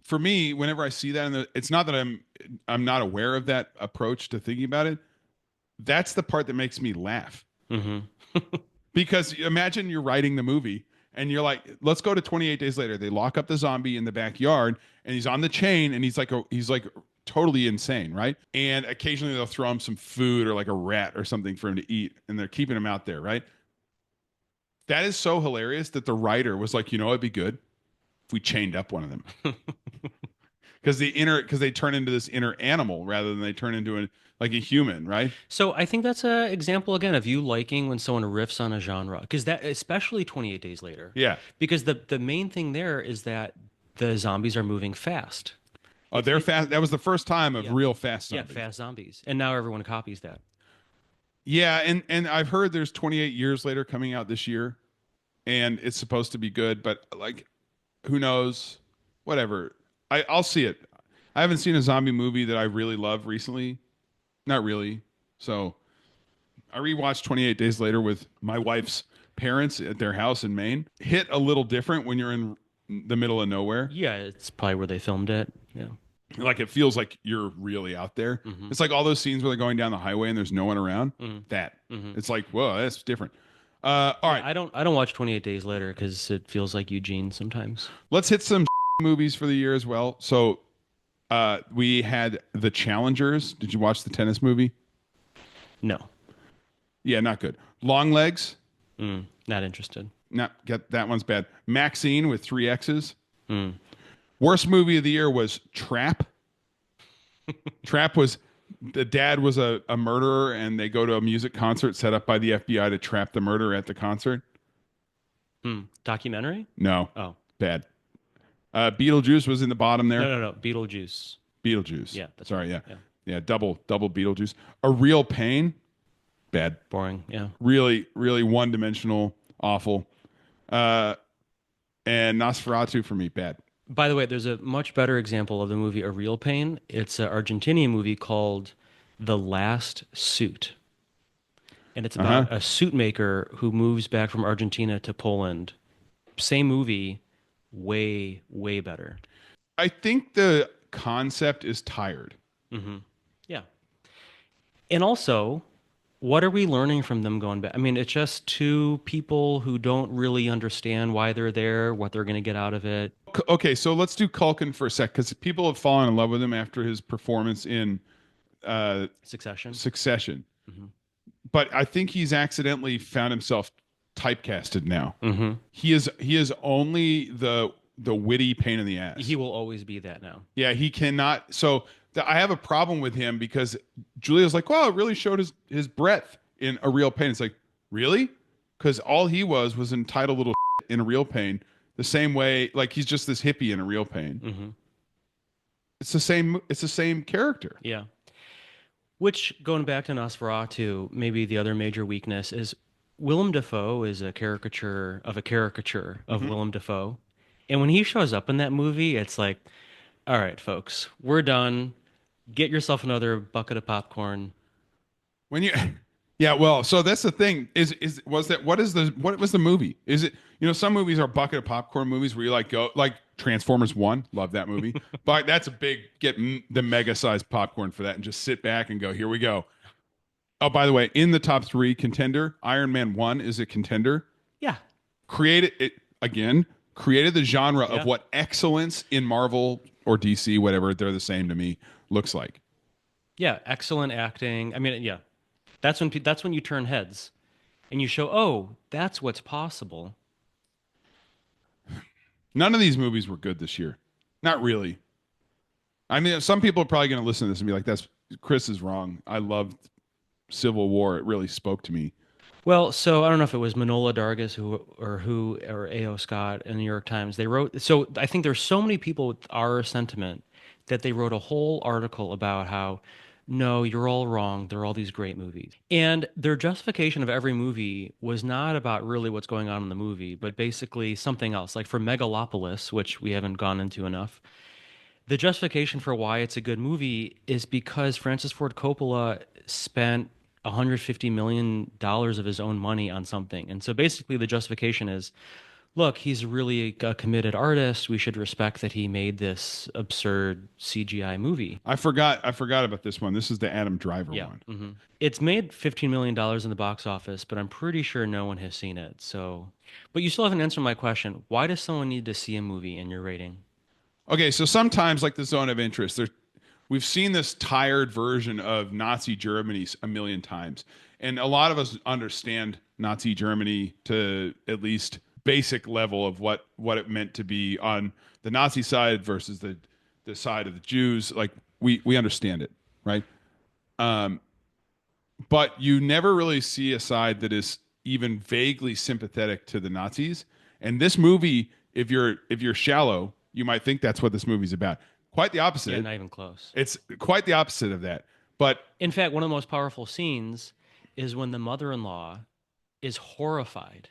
for me, whenever I see that, it's not that I'm not aware of that approach to thinking about it. That's the part that makes me laugh. Because imagine you're writing the movie and you're like, let's go to 28 Days Later. They lock up the zombie in the backyard and he's on the chain and he's like totally insane, right? And occasionally they'll throw him some food or like a rat or something for him to eat, and they're keeping him out there, right? That is so hilarious that the writer was like, it'd be good if we chained up one of them. Because they turn into this inner animal rather than they turn into a human, right? So I think that's an example again of you liking when someone riffs on a genre, because that, especially 28 Days Later. Yeah. Because the main thing there is that the zombies are moving fast. Oh, they're fast. That was the first time of real fast zombies. Yeah, fast zombies, and now everyone copies that. Yeah, and I've heard there's 28 Years Later coming out this year, and it's supposed to be good, but like, who knows? Whatever. I'll see it. I haven't seen a zombie movie that I really love recently. Not really. So I rewatched 28 Days Later with my wife's parents at their house in Maine. Hit a little different when you're in the middle of nowhere. Yeah, it's probably where they filmed it. Yeah. Like it feels like you're really out there. It's like all those scenes where they're going down the highway and there's no one around. It's like, whoa, that's different. All right. I don't watch 28 Days Later because it feels like Eugene sometimes. Let's hit some movies for the year as well. So we had The Challengers. Did you watch the tennis movie? No. Yeah, not good. Long Legs. Not interested. That one's bad. Maxine with 3 X's. Worst movie of the year was Trap. Trap was the dad was a murderer, and they go to a music concert set up by the FBI to trap the murderer at the concert. Documentary? No. Oh, Bad. Beetlejuice was in the bottom there. no. Beetlejuice. Beetlejuice. Yeah, that's Sorry. right. Yeah. Double Beetlejuice. A Real Pain. Bad. Boring. Yeah. Really, really one-dimensional. Awful. And Nosferatu for me. Bad. By the way, there's a much better example of the movie A Real Pain. It's an Argentinian movie called The Last Suit. And it's about a suit maker who moves back from Argentina to Poland. Same movie, way, way better. I think the concept is tired. Yeah. And also, what are we learning from them going back? I mean, it's just two people who don't really understand why they're there, what they're going to get out of it. Okay, so let's do Culkin for a sec, because people have fallen in love with him after his performance in Succession. But I think he's accidentally found himself typecasted now. He is only the witty pain in the ass. He will always be that now. Yeah, he cannot. So I have a problem with him because Julia's like, wow, it really showed his breadth in A Real Pain. It's like, really? Because all he was entitled little in A Real Pain. The same way, like he's just this hippie in A Real Pain. It's the same character. Yeah. Which, going back to Nosferatu, maybe the other major weakness is Willem Dafoe is a caricature of Willem Dafoe. And when he shows up in that movie, it's like, all right, folks, we're done. Get yourself another bucket of popcorn. Yeah, well, so that's the thing. What was the movie? Is it, some movies are bucket of popcorn movies where you go like Transformers 1, love that movie. But that's a big the mega sized popcorn for that and just sit back and go, here we go. Oh, by the way, in the top 3 contender, Iron Man 1 is a contender. Yeah. Created the genre of what excellence in Marvel or DC, whatever, they're the same to me, looks like. Yeah, excellent acting. I mean, yeah. That's when you turn heads and you show, oh, that's what's possible. None of these movies were good this year. Not really. I mean, some people are probably going to listen to this and be like, Chris is wrong. I loved Civil War. It really spoke to me. Well, so I don't know if it was Manohla Dargis or A.O. Scott in the New York Times. They wrote, so I think there's so many people with our sentiment that they wrote a whole article about how, no, you're all wrong. There are all these great movies. And their justification of every movie was not about really what's going on in the movie, but basically something else. Like for Megalopolis, which we haven't gone into enough, the justification for why it's a good movie is because Francis Ford Coppola spent $150 million of his own money on something. And so basically the justification is, look, he's really a committed artist. We should respect that he made this absurd CGI movie. I forgot about this one. This is the Adam Driver one. It's made $15 million in the box office, but I'm pretty sure no one has seen it. So, but you still haven't answered my question. Why does someone need to see a movie in your rating? Okay, so sometimes like the zone of interest, we've seen this tired version of Nazi Germany a million times. And a lot of us understand Nazi Germany to at least basic level of what it meant to be on the Nazi side versus the side of the Jews. Like we understand it, right? But you never really see a side that is even vaguely sympathetic to the Nazis. And this movie, if you're shallow, you might think that's what this movie's about. Quite the opposite. Yeah, not even close. It's quite the opposite of that. But in fact, one of the most powerful scenes is when the mother-in-law is horrified.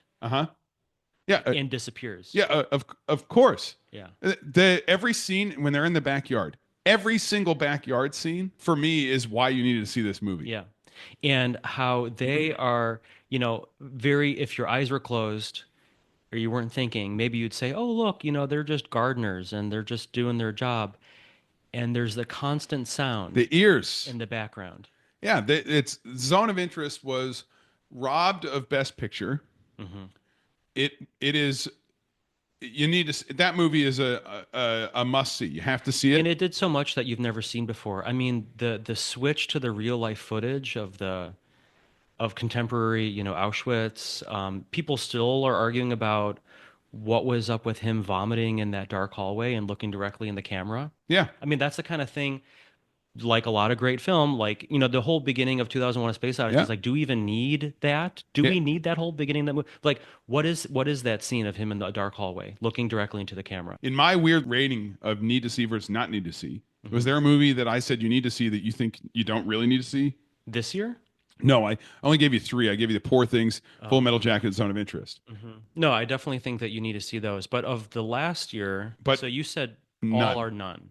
Yeah, and disappears. Yeah, of course. Yeah. Every scene when they're in the backyard, every single backyard scene for me is why you needed to see this movie. Yeah. And how they are, if your eyes were closed or you weren't thinking, maybe you'd say, oh, look, they're just gardeners and they're just doing their job. And there's the constant sound. The ears. In the background. Yeah. Its zone of interest was robbed of Best Picture. It is. You need to. That movie is a must see. You have to see it. And it did so much that you've never seen before. I mean, the switch to the real life footage of contemporary, Auschwitz. People still are arguing about what was up with him vomiting in that dark hallway and looking directly in the camera. Yeah. I mean, that's the kind of thing like a lot of great film, like, the whole beginning of 2001: A Space Odyssey is like, do we even need that? Do we need that whole beginning of that movie? Like, what is that scene of him in the dark hallway looking directly into the camera? In my weird rating of need to see versus not need to see, was there a movie that I said you need to see that you think you don't really need to see? This year? No, I only gave you 3. I gave you The Poor Things, Full Metal Jacket, Zone of Interest. No, I definitely think that you need to see those. But of the last year, so you said none. all or none.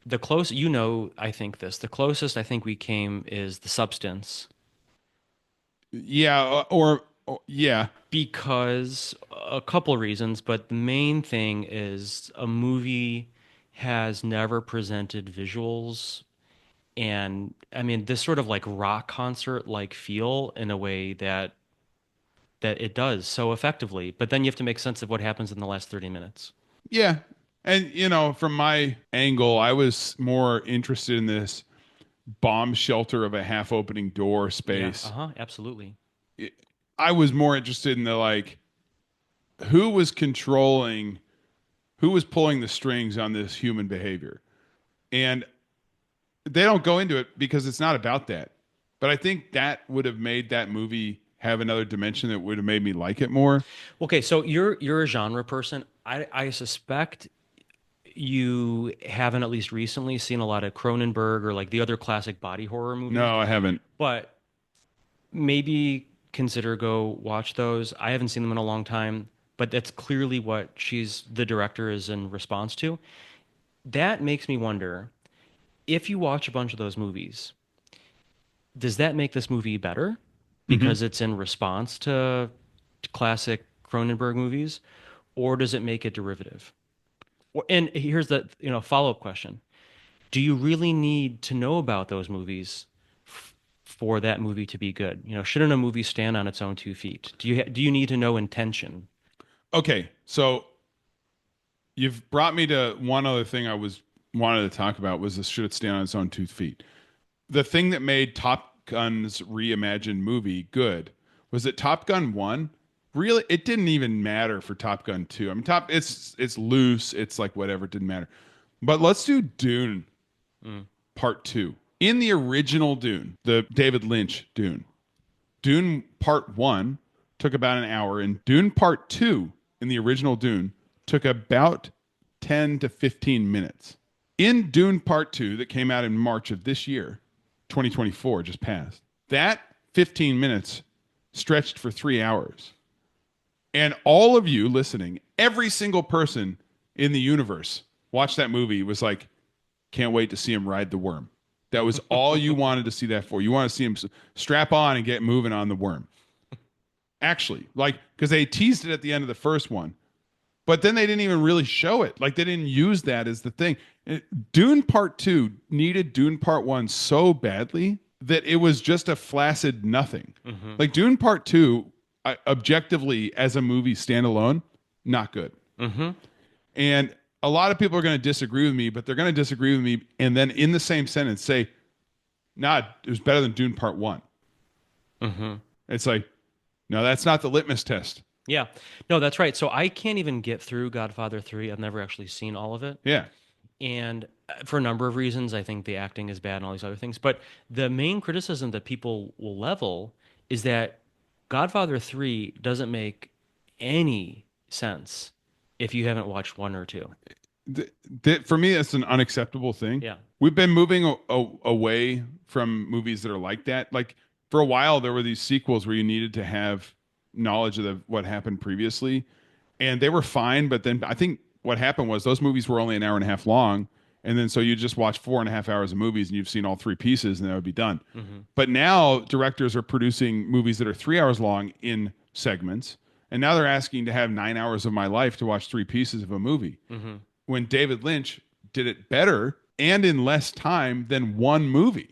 The closest I think we came is The Substance. Yeah, yeah. Because a couple reasons, but the main thing is a movie has never presented visuals and I mean this sort of like rock concert like feel in a way that it does so effectively. But then you have to make sense of what happens in the last 30 minutes. Yeah. And, from my angle, I was more interested in this bomb shelter of a half opening door space. Yeah, absolutely. I was more interested in the, who was pulling the strings on this human behavior. And they don't go into it because it's not about that. But I think that would have made that movie have another dimension that would have made me like it more. Okay, so you're a genre person. I suspect you haven't, at least recently, seen a lot of Cronenberg or like the other classic body horror movies. No, I haven't. But maybe consider go watch those. I haven't seen them in a long time, but that's clearly what the director is in response to. That makes me wonder, if you watch a bunch of those movies, does that make this movie better because it's in response to classic Cronenberg movies, or does it make it derivative? And here's the follow-up question. Do you really need to know about those movies for that movie to be good? Shouldn't a movie stand on its own 2 feet? Do you need to know intention? Okay, so you've brought me to one other thing I wanted to talk about was this: should it stand on its own 2 feet? The thing that made Top Gun's reimagined movie good was that Top Gun 1, really, it didn't even matter for Top Gun 2. I mean, it's loose, it's like whatever, it didn't matter. But let's do Dune Part 2. In the original Dune, the David Lynch Dune Part 1 took about an hour, and Dune Part 2 in the original Dune took about 10 to 15 minutes. In Dune Part 2 that came out in March of this year, 2024, just passed, that 15 minutes stretched for 3 hours. And all of you listening, every single person in the universe watched that movie, was like, can't wait to see him ride the worm. That was all you wanted to see that for. You want to see him strap on and get moving on the worm. Actually, because they teased it at the end of the first one, but then they didn't even really show it. Like, they didn't use that as the thing. Dune Part 2 needed Dune Part 1 so badly that it was just a flaccid nothing. Like, Dune Part 2, objectively, as a movie standalone, not good. And a lot of people are going to disagree with me, but they're going to disagree with me and then in the same sentence say, nah, it was better than Dune Part 1. It's like, no, that's not the litmus test. Yeah. No, that's right. So I can't even get through Godfather 3. I've never actually seen all of it. Yeah. And for a number of reasons, I think the acting is bad and all these other things. But the main criticism that people will level is that Godfather 3 doesn't make any sense if you haven't watched 1 or 2. For me, that's an unacceptable thing. Yeah. We've been moving away from movies that are like that. Like, for a while, there were these sequels where you needed to have knowledge of what happened previously, and they were fine. But then I think what happened was those movies were only an hour and a half long, and then so you just watch 4.5 hours of movies and you've seen all 3 pieces, and that would be done. But now directors are producing movies that are 3 hours long in segments, and now they're asking to have 9 hours of my life to watch 3 pieces of a movie. When David Lynch did it better and in less time than one movie.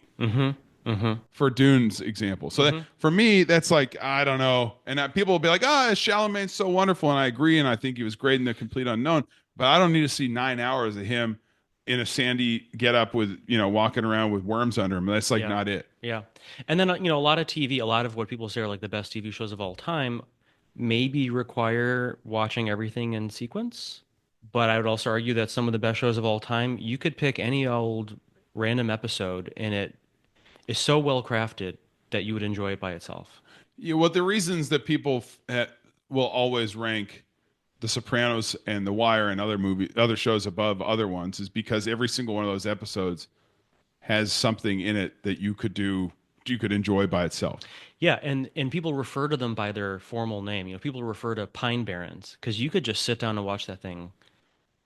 For Dune's example. So that, for me, that's like, I don't know. And people will be like, Chalamet's so wonderful. And I agree. And I think he was great in The Complete Unknown. But I don't need to see 9 hours of him in a sandy getup with, walking around with worms under him. That's like not it. Yeah. And then, a lot of TV, a lot of what people say are like the best TV shows of all time maybe require watching everything in sequence. But I would also argue that some of the best shows of all time, you could pick any old random episode, and it is so well crafted that you would enjoy it by itself. Yeah, well, the reasons that people will always rank The Sopranos and The Wire and other shows above other ones is because every single one of those episodes has something in it that you could enjoy by itself. Yeah, and people refer to them by their formal name. People refer to Pine Barrens because you could just sit down and watch that thing.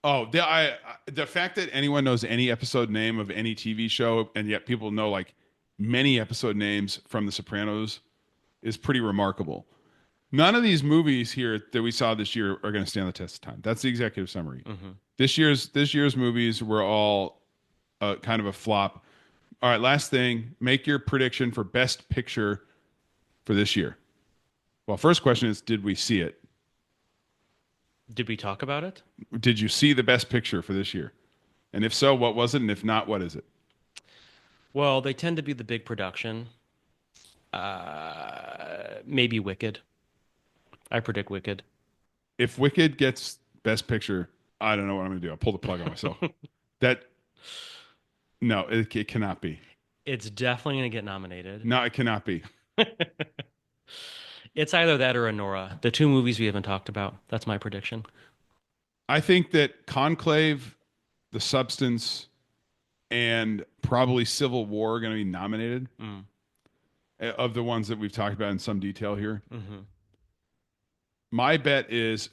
Oh, the fact that anyone knows any episode name of any TV show, and yet people know like many episode names from The Sopranos is pretty remarkable. None of these movies here that we saw this year are going to stand the test of time. That's the executive summary. Mm-hmm. This year's movies were all kind of a flop. All right, last thing, make your prediction for Best Picture for this year. Well, first question is, did we see it? Did we talk about it? Did you see the Best Picture for this year? And if so, what was it? And if not, what is it? Well, they tend to be the big production. Maybe Wicked. I predict Wicked. If Wicked gets Best Picture, I don't know what I'm going to do. I'll pull the plug on myself. No, it cannot be. It's definitely going to get nominated. No, it cannot be. It's either that or Anora, the two movies we haven't talked about. That's my prediction. I think that Conclave, The Substance, and probably Civil War are going to be nominated of the ones that we've talked about in some detail here. Mm-hmm. My bet is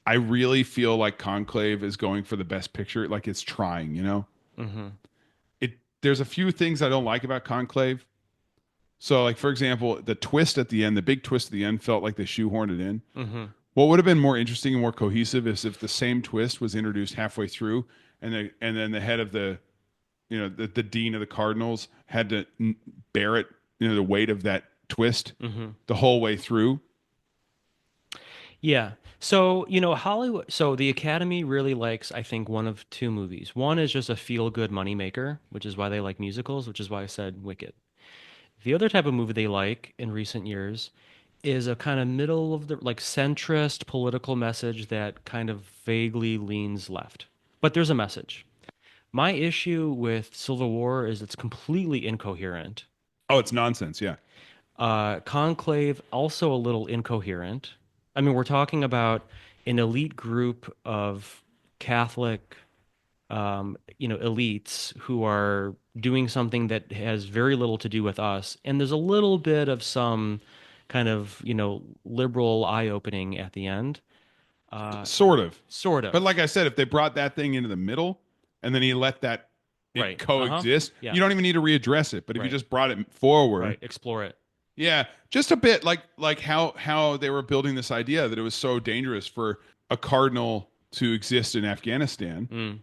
I really feel like Conclave is going for the Best Picture, like it's trying, you know? Mm-hmm. There's a few things I don't like about Conclave. So, like, for example, the twist at the end, the big twist at the end felt like they shoehorned it in. Mm-hmm. What would have been more interesting and more cohesive is if the same twist was introduced halfway through and then the head of the dean of the Cardinals had to bear it, the weight of that twist the whole way through. Yeah. So, Hollywood, so the Academy really likes, I think, one of two movies. One is just a feel-good moneymaker, which is why they like musicals, which is why I said Wicked. The other type of movie they like in recent years is a kind of middle of the, like, centrist political message that kind of vaguely leans left. But there's a message. My issue with Civil War is it's completely incoherent. Oh, it's nonsense, yeah. Conclave, also a little incoherent. I mean, we're talking about an elite group of Catholic, elites who are doing something that has very little to do with us. And there's a little bit of some kind of, liberal eye-opening at the end. Sort of. But like I said, if they brought that thing into the middle and then he let that coexist, Yeah. You don't even need to readdress it. But if you just brought it forward. Explore it. Yeah, just a bit like how they were building this idea that it was so dangerous for a cardinal to exist in Afghanistan.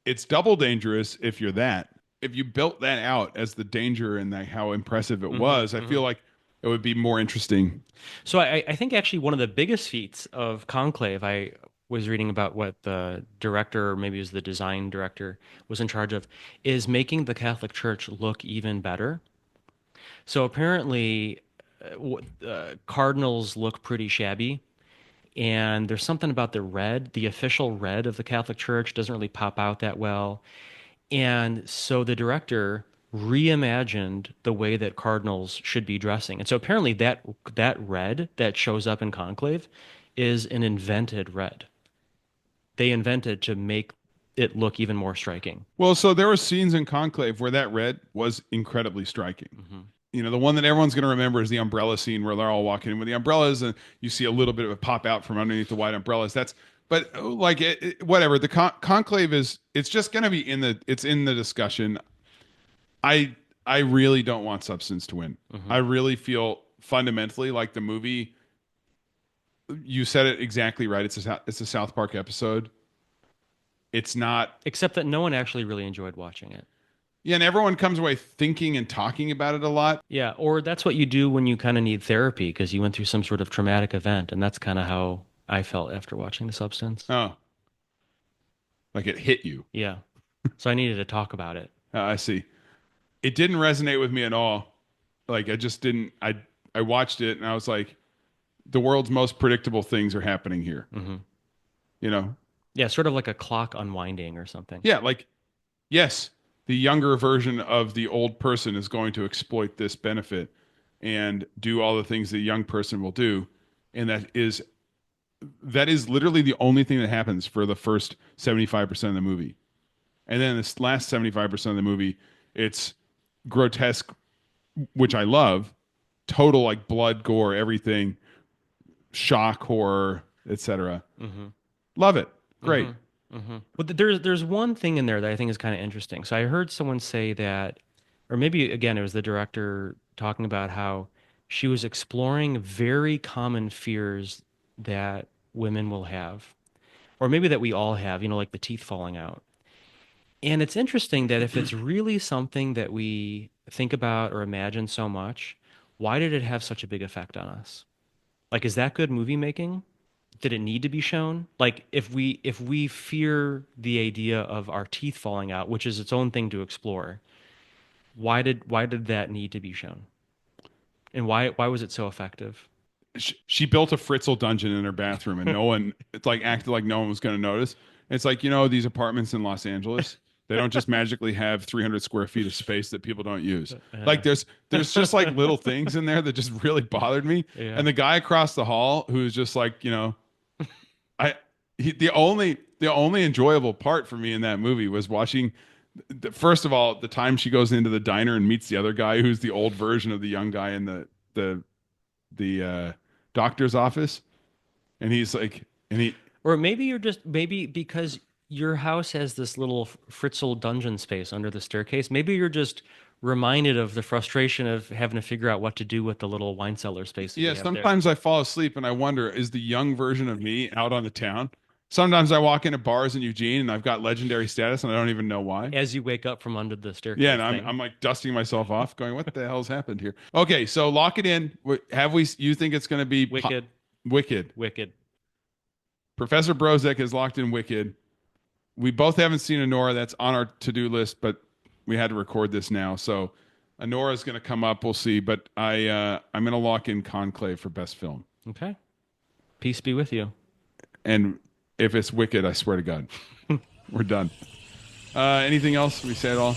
It's double dangerous if you're that. If you built that out as the danger and how impressive it was, I feel like it would be more interesting. So I think actually one of the biggest feats of Conclave, I was reading about what the director, or maybe it was the design director, was in charge of, is making the Catholic Church look even better. So apparently, cardinals look pretty shabby, and there's something about the official red of the Catholic Church doesn't really pop out that well. And so the director reimagined the way that cardinals should be dressing. And so apparently that red that shows up in Conclave is an invented red. They invented to make it look even more striking. Well, so there were scenes in Conclave where that red was incredibly striking. Mm-hmm. The one that everyone's going to remember is the umbrella scene where they're all walking in with the umbrellas and you see a little bit of it pop out from underneath the white umbrellas. But like whatever, the Conclave it's just going to be in the discussion. I really don't want Substance to win. Mm-hmm. I really feel fundamentally like the movie, you said it exactly right. It's a South Park episode. It's not, except that no one actually really enjoyed watching it. Yeah, and everyone comes away thinking and talking about it a lot. Yeah, or that's what you do when you kind of need therapy because you went through some sort of traumatic event, and that's kind of how I felt after watching The Substance. Oh. Like it hit you. Yeah. So I needed to talk about it. I see. It didn't resonate with me at all. Like I just didn't, I watched it and I was like, the world's most predictable things are happening here. Mm-hmm. Yeah, sort of like a clock unwinding or something. Yeah, like, yes. the younger version of the old person is going to exploit this benefit and do all the things the young person will do, and that is literally the only thing that happens for the first 75% of the movie. And then this last 75% of the movie, it's grotesque, which I love, total like blood, gore, everything, shock, horror, etc. Love it. Great. But there's one thing in there that I think is kind of interesting. So I heard someone say that, or maybe again it was the director talking about how she was exploring very common fears that women will have, or maybe that we all have, like the teeth falling out. And it's interesting that if it's really something that we think about or imagine so much, why did it have such a big effect on us? Like, is that good movie making? Did it need to be shown? Like, if we fear the idea of our teeth falling out, which is its own thing to explore, why did that need to be shown? And why was it so effective? She built a Fritzl dungeon in her bathroom, and no one acted like no one was going to notice. It's like, these apartments in Los Angeles, they don't just magically have 300 square feet of space that people don't use. Like there's just like little things in there that just really bothered me. Yeah. And the guy across the hall who's just like, the only enjoyable part for me in that movie was watching. First of all, the time she goes into the diner and meets the other guy who's the old version of the young guy in the doctor's office, and he's like, or maybe because your house has this little Fritzl dungeon space under the staircase. Maybe you're just reminded of the frustration of having to figure out what to do with the little wine cellar space. Yeah, sometimes I fall asleep and I wonder, is the young version of me out on the town? Sometimes I walk into bars in Eugene and I've got legendary status and I don't even know why. As you wake up from under the staircase. Yeah, and I'm like dusting myself off, going, "What the hell's happened here?" Okay, so lock it in. You think it's going to be Wicked? Wicked. Professor Brozek is locked in Wicked. We both haven't seen Anora. That's on our to-do list, but we had to record this now, so Anora's going to come up. We'll see, but I'm going to lock in Conclave for best film. Okay. Peace be with you. And if it's Wicked, I swear to God, we're done. Anything else? We say it all?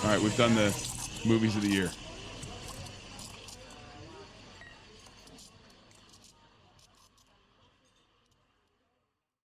All right, we've done the movies of the year.